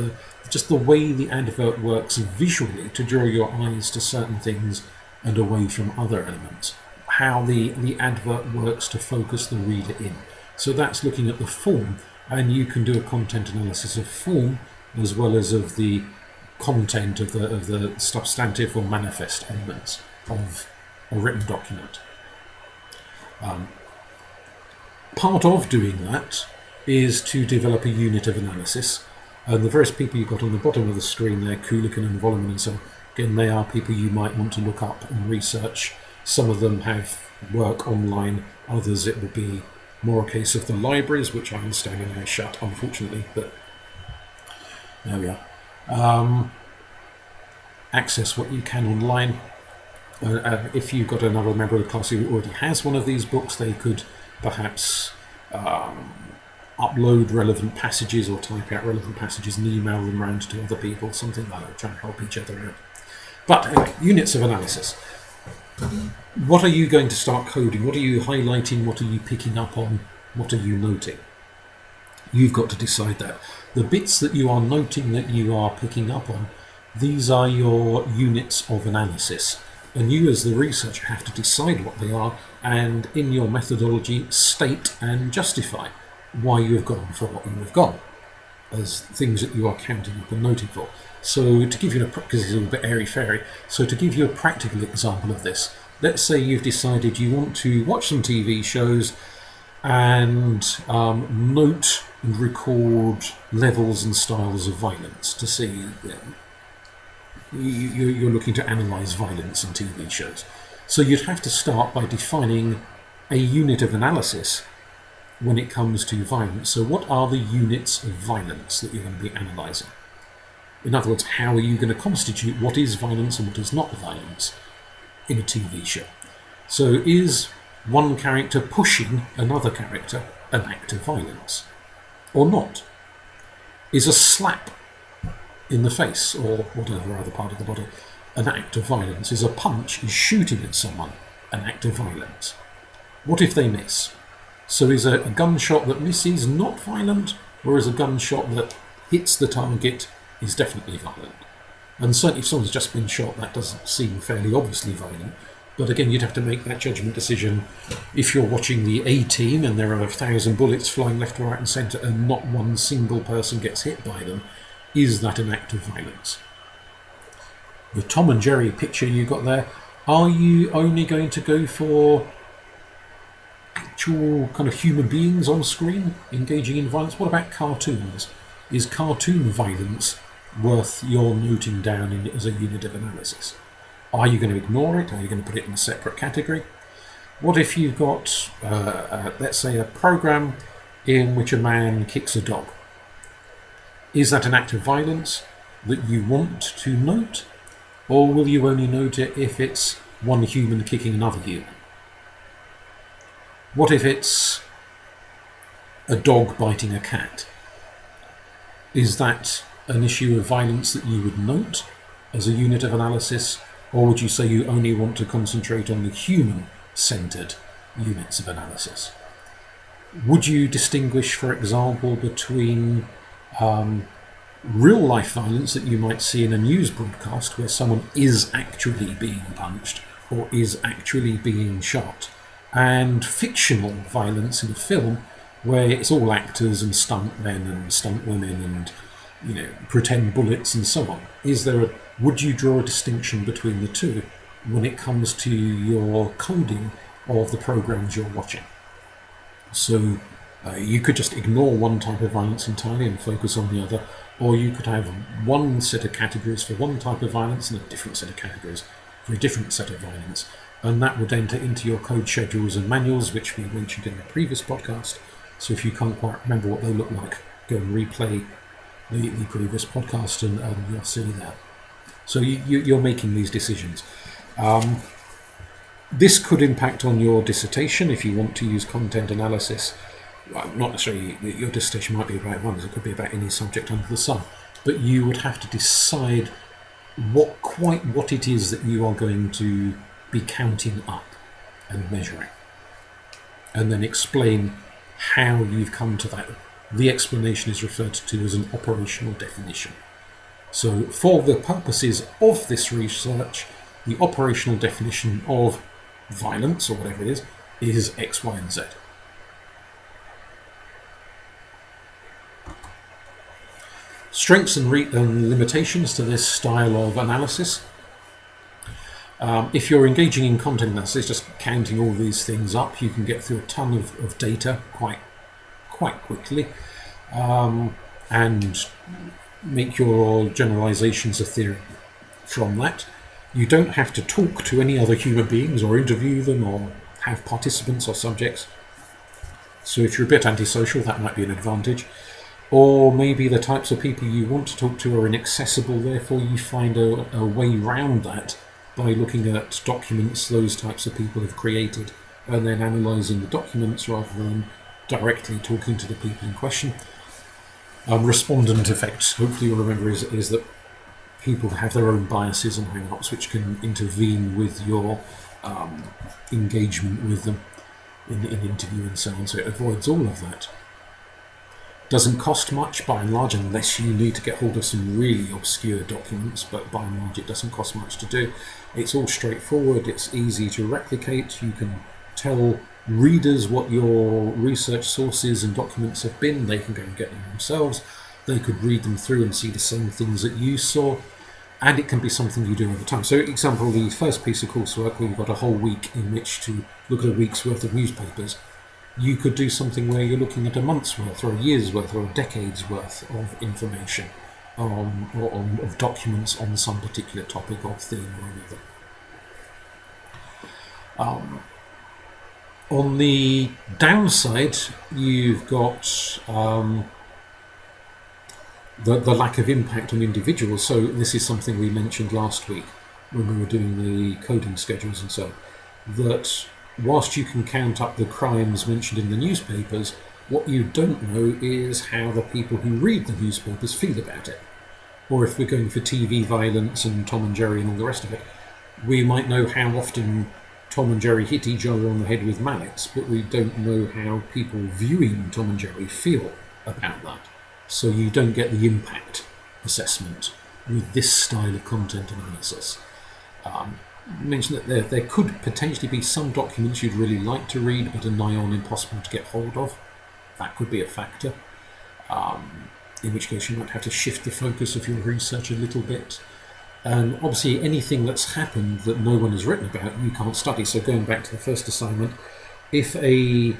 just the way the advert works visually to draw your eyes to certain things and away from other elements. How the advert works to focus the reader in. So that's looking at the form, and you can do a content analysis of form as well as of the content of the substantive or manifest elements of a written document. Part of doing that is to develop a unit of analysis, and the various people you've got on the bottom of the screen there, Kulikan and Volleman and so on, again, they are people you might want to look up and research. Some of them have work online, others it will be more a case of the libraries, which I understand are now shut, unfortunately, but there we are. Access what you can online. If you've got another member of the class who already has one of these books, they could perhaps upload relevant passages or type out relevant passages and email them around to other people, something like that, try and help each other out. But anyway, units of analysis. What are you going to start coding? What are you highlighting? What are you picking up on? What are you noting? You've got to decide that. The bits that you are noting, that you are picking up on, these are your units of analysis. And you as the researcher have to decide what they are, and in your methodology state and justify why you have gone for what you have gone as things that you are counting up and noting for. So to give you because it's a little bit airy-fairy, so to give you a practical example of this, let's say you've decided you want to watch some TV shows and note and record levels and styles of violence to see. You're looking to analyse violence in TV shows. So you'd have to start by defining a unit of analysis when it comes to violence. So what are the units of violence that you're going to be analysing? In other words, how are you going to constitute what is violence and what is not violence in a TV show? So is one character pushing another character an act of violence or not? Is a slap in the face or whatever other part of the body an act of violence? Is a punch, is shooting at someone an act of violence? What if they miss? So is a gunshot that misses not violent, or is a gunshot that hits the target is definitely violent? And certainly if someone's just been shot, that doesn't seem fairly obviously violent. But again, you'd have to make that judgment decision. If you're watching the A-Team and there are 1,000 bullets flying left, right and centre and not one single person gets hit by them, is that an act of violence? The Tom and Jerry picture you got there, are you only going to go for actual kind of human beings on screen engaging in violence? What about cartoons? Is cartoon violence worth your noting down as a unit of analysis? Are you going to ignore it? Are you going to put it in a separate category? What if you've got, let's say, a program in which a man kicks a dog? Is that an act of violence that you want to note? Or will you only note it if it's one human kicking another human? What if it's a dog biting a cat? Is that an issue of violence that you would note as a unit of analysis? Or would you say you only want to concentrate on the human-centred units of analysis? Would you distinguish, for example, between real-life violence that you might see in a news broadcast where someone is actually being punched or is actually being shot, and fictional violence in a film where it's all actors and stuntmen and stuntwomen and pretend bullets and so on? Would you draw a distinction between the two when it comes to your coding of the programs you're watching? So you could just ignore one type of violence entirely and focus on the other, or you could have one set of categories for one type of violence and a different set of categories for a different set of violence, and that would enter into your code schedules and manuals, which we mentioned in the previous podcast. So if you can't quite remember what they look like, go and replay the previous podcast and you'll see that. So you're making these decisions. This could impact on your dissertation if you want to use content analysis. Well, not necessarily, your dissertation might be about runners, it could be about any subject under the sun. But you would have to decide what it is that you are going to be counting up and measuring. And then explain how you've come to that. The explanation is referred to as an operational definition. So for the purposes of this research, the operational definition of violence, or whatever it is X, Y, and Z. Strengths and limitations to this style of analysis. If you're engaging in content analysis, just counting all these things up, you can get through a ton of data quite quickly, and make your generalizations of theory from that. You don't have to talk to any other human beings or interview them or have participants or subjects. So if you're a bit antisocial, that might be an advantage. Or maybe the types of people you want to talk to are inaccessible, therefore you find a way round that by looking at documents those types of people have created and then analysing the documents rather than directly talking to the people in question. Respondent effects, hopefully you'll remember, is that people have their own biases and hang-ups which can intervene with your engagement with them in interview and so on, so it avoids all of that. Doesn't cost much by and large, unless you need to get hold of some really obscure documents, but by and large it doesn't cost much to do. It's all straightforward, it's easy to replicate, you can tell readers what your research sources and documents have been, they can go and get them themselves, they could read them through and see the same things that you saw, and it can be something you do over time. So example, the first piece of coursework where you've got a whole week in which to look at a week's worth of newspapers, you could do something where you're looking at a month's worth or a year's worth or a decade's worth of information of documents on some particular topic or theme or another. On the downside, you've got the lack of impact on individuals. So this is something we mentioned last week when we were doing the coding schedules and so on, that whilst you can count up the crimes mentioned in the newspapers, what you don't know is how the people who read the newspapers feel about it. Or if we're going for TV violence and Tom and Jerry and all the rest of it, we might know how often Tom and Jerry hit each other on the head with mallets, but we don't know how people viewing Tom and Jerry feel about that. So you don't get the impact assessment with this style of content analysis. Mentioned that there could potentially be some documents you'd really like to read but are nigh on impossible to get hold of. That could be a factor, in which case you might have to shift the focus of your research a little bit. And obviously anything that's happened that no one has written about you can't study. So going back to the first assignment, if a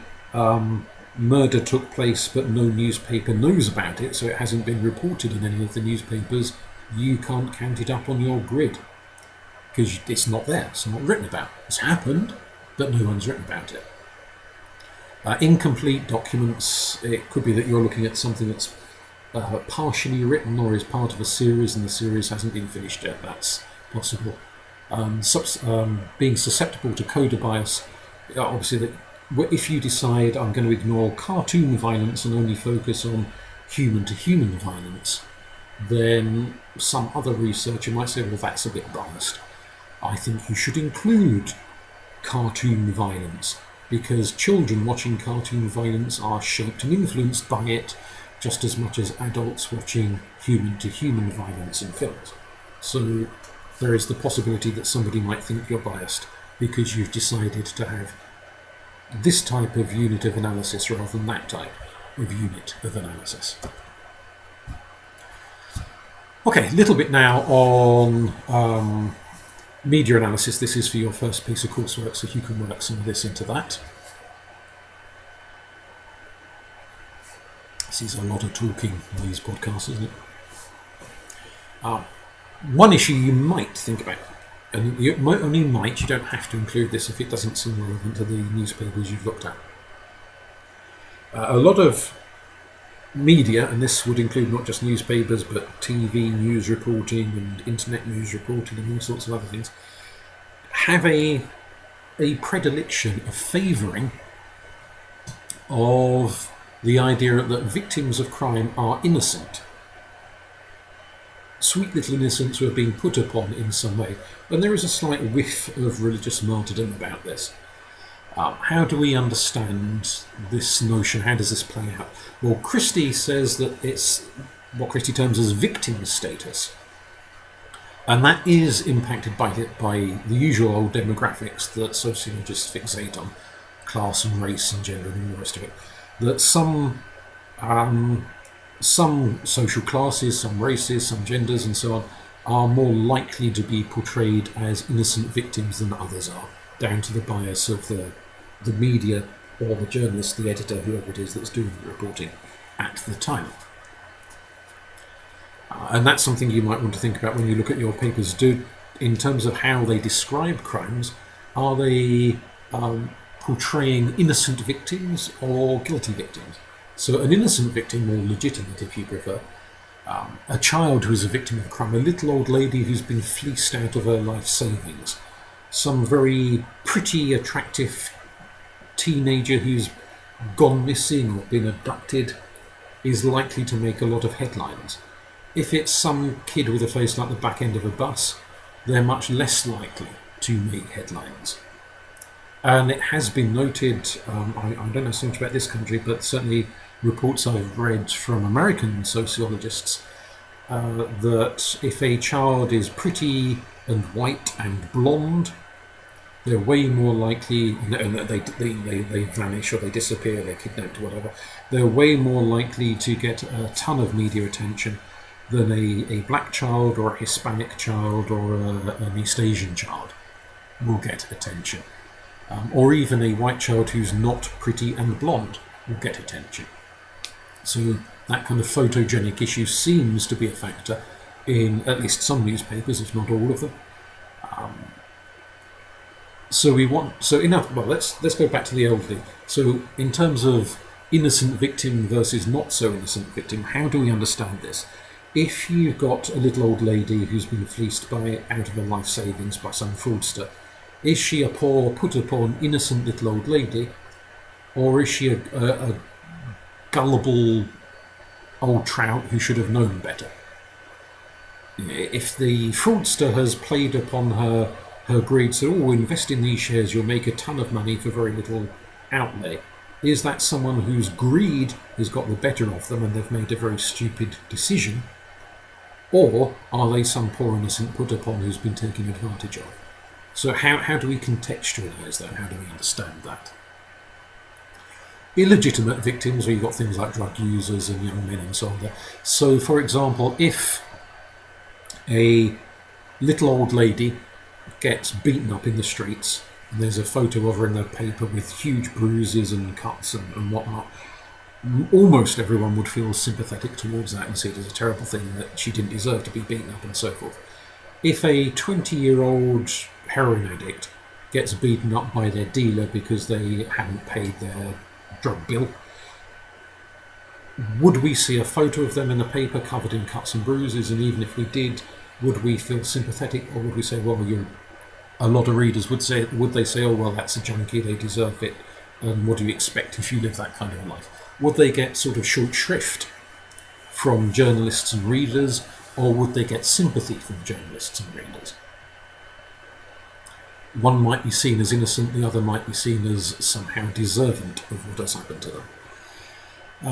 murder took place but no newspaper knows about it, so it hasn't been reported in any of the newspapers, you can't count it up on your grid because it's not there, it's not written about. It's happened, but no one's written about it. Incomplete documents, it could be that you're looking at something that's partially written or is part of a series and the series hasn't been finished yet. That's possible. Being susceptible to coder bias, obviously that if you decide I'm going to ignore cartoon violence and only focus on human-to-human violence, then some other researcher might say, well, that's a bit biased. I think you should include cartoon violence because children watching cartoon violence are shaped and influenced by it just as much as adults watching human-to-human violence in films. So there is the possibility that somebody might think you're biased because you've decided to have this type of unit of analysis rather than that type of unit of analysis. Okay, a little bit now on media analysis. This is for your first piece of coursework, so you can work some of this into that. This is a lot of talking in these podcasts, isn't it? One issue you might think about and you only might, you don't have to include this if it doesn't seem relevant to the newspapers you've looked at. A lot of media, and this would include not just newspapers but TV news reporting and internet news reporting and all sorts of other things, have a predilection of favouring of the idea that victims of crime are innocent. Sweet little innocents who are being put upon in some way. And there is a slight whiff of religious martyrdom about this. How do we understand this notion? How does this play out? Well, Christie says that it's what Christie terms as victim status. And that is impacted by the usual old demographics that sociologists fixate on, class and race and gender and all the rest of it. That some social classes, some races, some genders and so on are more likely to be portrayed as innocent victims than others are, down to the bias of the media or the journalist, the editor, whoever it is that's doing the reporting at the time. And that's something you might want to think about when you look at your papers. In terms of how they describe crimes, are they portraying innocent victims or guilty victims? So an innocent victim, or legitimate if you prefer, a child who's a victim of a crime, a little old lady who's been fleeced out of her life savings, some very pretty, attractive teenager who's gone missing or been abducted, is likely to make a lot of headlines. If it's some kid with a face like the back end of a bus, they're much less likely to make headlines. And it has been noted, I don't know so much about this country, but certainly reports I've read from American sociologists, that if a child is pretty and white and blonde, they're way more likely, and they vanish or they disappear, they're kidnapped or whatever, they're way more likely to get a ton of media attention than a black child or a Hispanic child or an East Asian child will get attention. Or even a white child who's not pretty and blonde will get attention. So that kind of photogenic issue seems to be a factor in at least some newspapers, if not all of them. Let's go back to the elderly. So in terms of innocent victim versus not so innocent victim, how do we understand this? If you've got a little old lady who's been fleeced out of her life savings by some fraudster, is she a poor, put upon, innocent little old lady, or is she a gullible old trout who should have known better? If the fraudster has played upon her greed, so, invest in these shares, you'll make a ton of money for very little outlay, is that someone whose greed has got the better of them and they've made a very stupid decision? Or are they some poor innocent put upon who's been taken advantage of? So how do we contextualise that? How do we understand that? Illegitimate victims, where you've got things like drug users and young men and so on there. So, for example, if a little old lady gets beaten up in the streets, and there's a photo of her in the paper with huge bruises and cuts and whatnot, almost everyone would feel sympathetic towards that and see it as a terrible thing that she didn't deserve to be beaten up and so forth. If a 20-year-old heroin addict gets beaten up by their dealer because they hadn't paid their drug bill, would we see a photo of them in the paper covered in cuts and bruises? And even if we did, would we feel sympathetic, or would we say, well, a lot of readers would they say, oh, well, that's a junkie, they deserve it, and what do you expect if you live that kind of a life? Would they get sort of short shrift from journalists and readers, or would they get sympathy from journalists and readers? One might be seen as innocent, the other might be seen as somehow deserving of what has happened to them.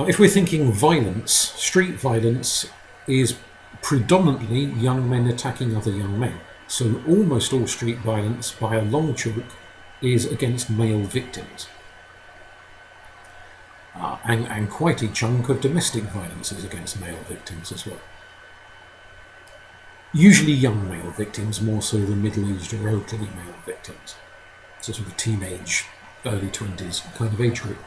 If we're thinking violence, street violence is predominantly young men attacking other young men. So almost all street violence, by a long chalk, is against male victims. And quite a chunk of domestic violence is against male victims as well. Usually young male victims, more so than middle-aged or elderly male victims. So sort of teenage, early 20s kind of age group.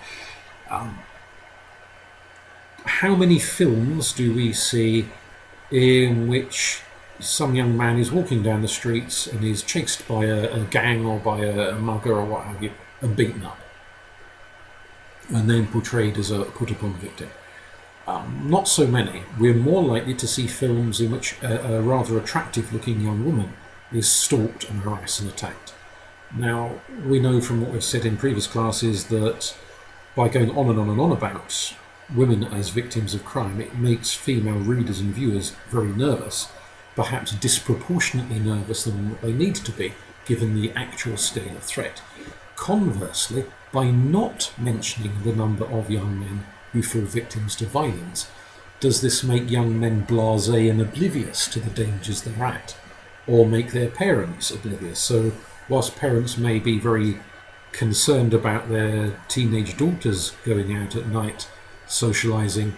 How many films do we see in which some young man is walking down the streets and is chased by a gang or by a mugger or what have you, and beaten up, and then portrayed as a put-upon victim. Not so many. We're more likely to see films in which a rather attractive-looking young woman is stalked and harassed and attacked. Now, we know from what we've said in previous classes that by going on and on and on about women as victims of crime, it makes female readers and viewers very nervous, perhaps disproportionately nervous than they need to be, given the actual scale of threat. Conversely, by not mentioning the number of young men who fall victims to violence, does this make young men blasé and oblivious to the dangers they're at, or make their parents oblivious? So, whilst parents may be very concerned about their teenage daughters going out at night socialising,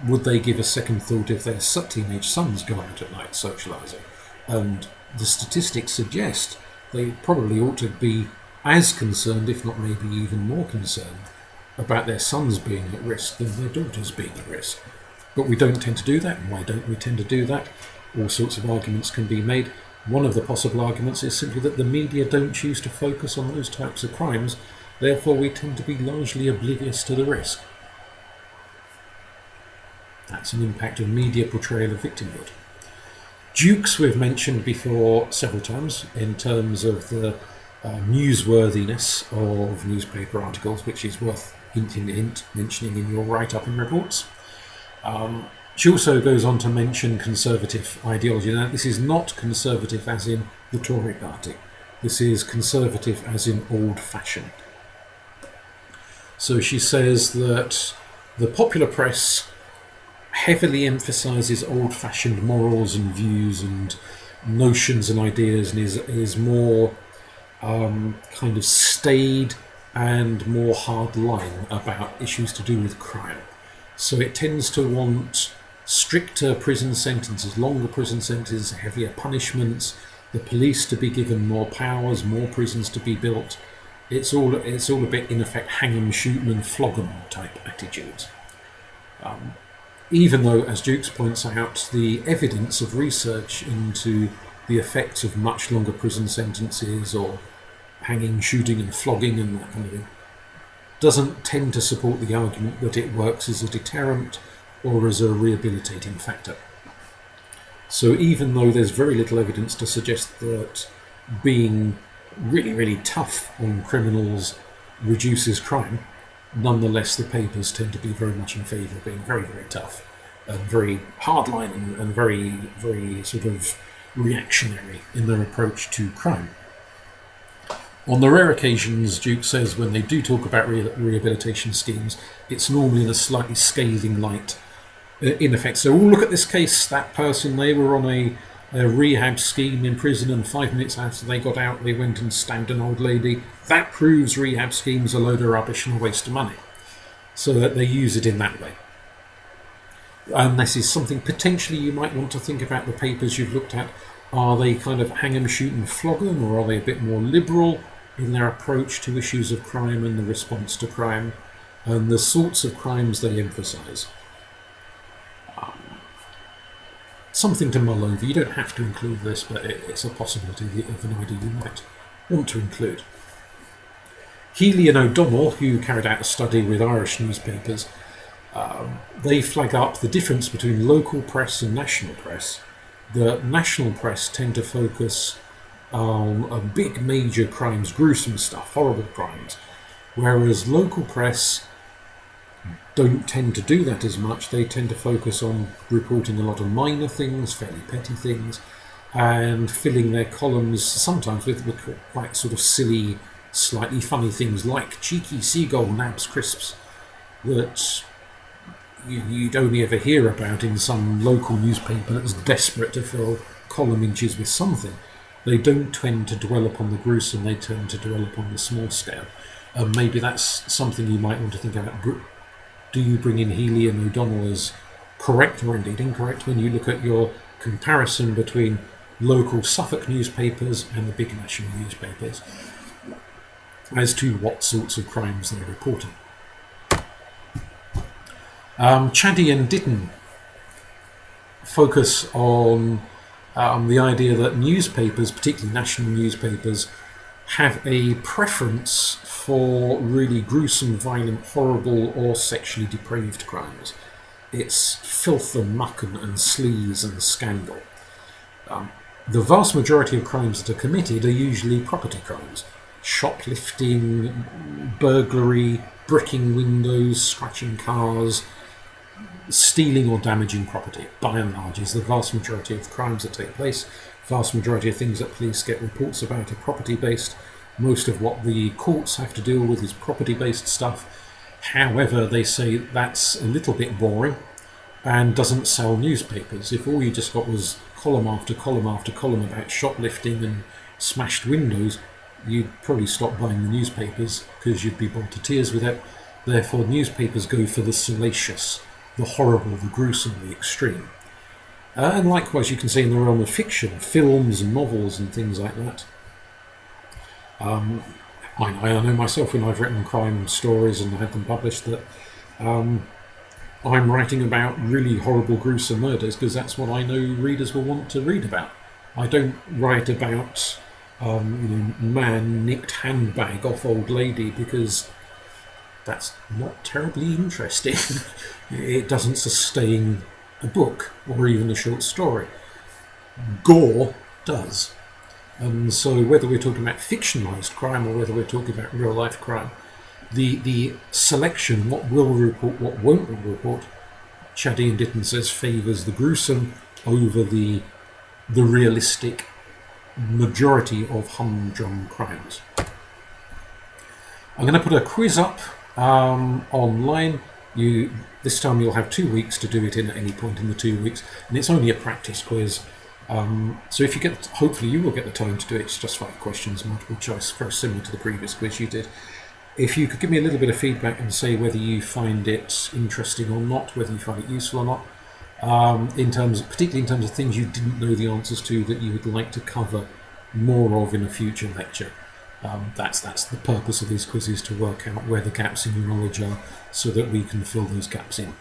would they give a second thought if their teenage sons go out at night socialising? And the statistics suggest they probably ought to be as concerned, if not maybe even more concerned, about their sons being at risk than their daughters being at risk. But we don't tend to do that. And why don't we tend to do that? All sorts of arguments can be made. One of the possible arguments is simply that the media don't choose to focus on those types of crimes, therefore we tend to be largely oblivious to the risk. That's an impact of media portrayal of victimhood. Dukes we've mentioned before several times in terms of the newsworthiness of newspaper articles, which is worth mentioning in your write-up and reports. She also goes on to mention conservative ideology. Now, this is not conservative as in the Tory party. This is conservative as in old-fashioned. So she says that the popular press heavily emphasises old-fashioned morals and views and notions and ideas, and is more kind of staid and more hard-line about issues to do with crime. So it tends to want stricter prison sentences, longer prison sentences, heavier punishments, the police to be given more powers, more prisons to be built. It's all a bit, in effect, hang 'em, shoot 'em and flog 'em type attitudes. Even though, as Jukes points out, the evidence of research into the effects of much longer prison sentences or hanging, shooting and flogging and that kind of thing doesn't tend to support the argument that it works as a deterrent or as a rehabilitating factor. So even though there's very little evidence to suggest that being really, really tough on criminals reduces crime, nonetheless the papers tend to be very much in favour of being very, very tough and very hardline and very, very sort of reactionary in their approach to crime. On the rare occasions, Duke says, when they do talk about rehabilitation schemes, it's normally in a slightly scathing light. In effect, so look at this case, that person, they were on a rehab scheme in prison, and 5 minutes after they got out, they went and stabbed an old lady. That proves rehab schemes are a load of rubbish and a waste of money. So that they use it in that way. And this is something potentially you might want to think about the papers you've looked at. Are they kind of hang 'em, shoot 'em, flog 'em, or are they a bit more liberal in their approach to issues of crime and the response to crime and the sorts of crimes they emphasise? Something to mull over. You don't have to include this, but it's a possibility of an idea you might want to include. Healy and O'Donnell, who carried out a study with Irish newspapers, they flag up the difference between local press and national press. The national press tend to focus on big major crimes, gruesome stuff, horrible crimes, whereas local press don't tend to do that as much. They tend to focus on reporting a lot of minor things, fairly petty things, and filling their columns sometimes with quite sort of silly, slightly funny things like cheeky seagull nabs crisps that you'd only ever hear about in some local newspaper that's desperate to fill column inches with something. They don't tend to dwell upon the gruesome, they tend to dwell upon the small scale. Maybe that's something you might want to think about. Do you bring in Healy and O'Donnell as correct or indeed incorrect when you look at your comparison between local Suffolk newspapers and the big national newspapers as to what sorts of crimes they're reporting? Chaddy and Ditton focus on The idea that newspapers, particularly national newspapers, have a preference for really gruesome, violent, horrible or sexually depraved crimes. It's filth and muck and sleaze and scandal. The vast majority of crimes that are committed are usually property crimes. Shoplifting, burglary, bricking windows, scratching cars, stealing or damaging property, by and large, is the vast majority of crimes that take place. Vast majority of things that police get reports about are property-based. Most of what the courts have to deal with is property-based stuff. However, they say that's a little bit boring and doesn't sell newspapers. If all you just got was column after column after column about shoplifting and smashed windows, you'd probably stop buying the newspapers because you'd be bored to tears with it. Therefore, newspapers go for the salacious, the horrible, the gruesome, the extreme. And likewise, you can see in the realm of fiction, films and novels and things like that. I know myself, when I've written crime stories and had them published, that I'm writing about really horrible, gruesome murders because that's what I know readers will want to read about. I don't write about man nicked handbag off old lady because that's not terribly interesting. It doesn't sustain a book or even a short story. Gore does. And so whether we're talking about fictionalised crime or whether we're talking about real life crime, the selection, what will report, what won't report, Chadian Ditton says favours the gruesome over the realistic majority of humdrum crimes. I'm going to put a quiz up online. This time you'll have 2 weeks to do it in at any point in the 2 weeks, and it's only a practice quiz. So if you get, hopefully you will get the time to do it. It's just 5 questions, multiple choice, very similar to the previous quiz you did. If you could give me a little bit of feedback and say whether you find it interesting or not, whether you find it useful or not, particularly in terms of things you didn't know the answers to that you would like to cover more of in a future lecture. That's the purpose of these quizzes, to work out where the gaps in your knowledge are so that we can fill those gaps in.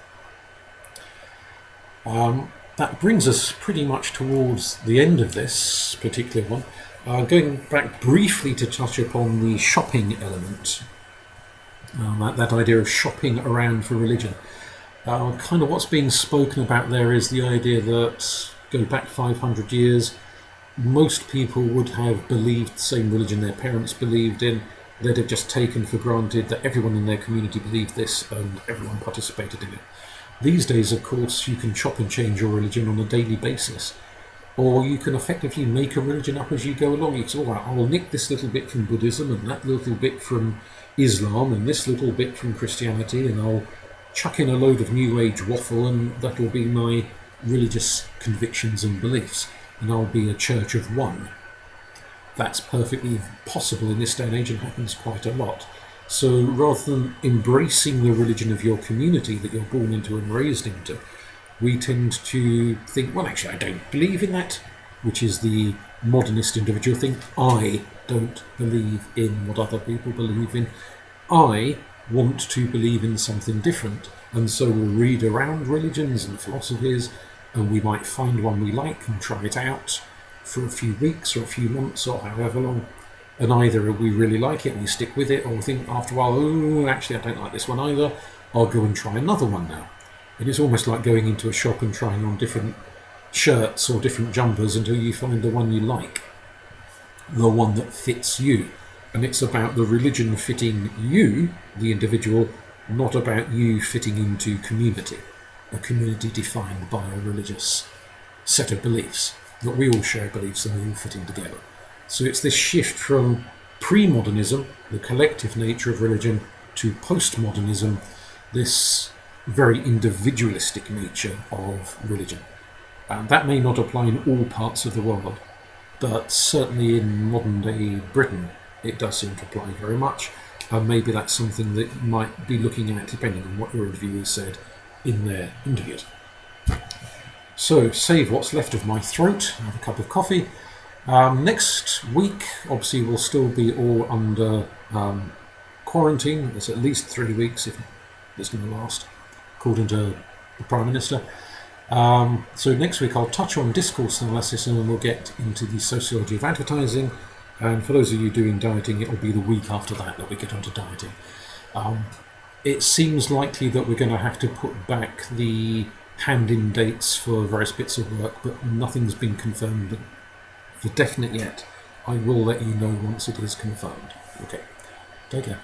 That brings us pretty much towards the end of this particular one. Going back briefly to touch upon the shopping element, that idea of shopping around for religion. Kind of what's being spoken about there is the idea that, go back 500 years, most people would have believed the same religion their parents believed in. They'd have just taken for granted that everyone in their community believed this and everyone participated in it. These days, of course, you can chop and change your religion on a daily basis. Or you can effectively make a religion up as you go along. You say, all right, I'll nick this little bit from Buddhism and that little bit from Islam and this little bit from Christianity, and I'll chuck in a load of New Age waffle, and that'll be my religious convictions and beliefs, and I'll be a church of one. That's perfectly possible in this day and age and happens quite a lot. So rather than embracing the religion of your community that you're born into and raised into, we tend to think, well, actually, I don't believe in that, which is the modernist individual thing. I don't believe in what other people believe in. I want to believe in something different. And so we'll read around religions and philosophies, and we might find one we like and try it out for a few weeks or a few months or however long. And either we really like it and we stick with it, or we think after a while, oh, actually I don't like this one either, I'll go and try another one now. And it's almost like going into a shop and trying on different shirts or different jumpers until you find the one you like, the one that fits you. And it's about the religion fitting you, the individual, not about you fitting into community, a community defined by a religious set of beliefs, that we all share beliefs and we all fit in together. So it's this shift from pre-modernism, the collective nature of religion, to postmodernism, this very individualistic nature of religion. And that may not apply in all parts of the world, but certainly in modern day Britain it does seem to apply very much. And maybe that's something that you might be looking at depending on what your interviewers said in their interviews. So, save what's left of my throat, have a cup of coffee. Next week, obviously, we'll still be all under quarantine. It's at least 3 weeks if it's going to last, according to the Prime Minister. So next week I'll touch on discourse analysis, and then we'll get into the sociology of advertising. And for those of you doing dieting, it'll be the week after that we get onto dieting. It seems likely that we're going to have to put back the hand-in dates for various bits of work, but nothing's been confirmed for definite yet. I will let you know once it is confirmed. Okay, take care.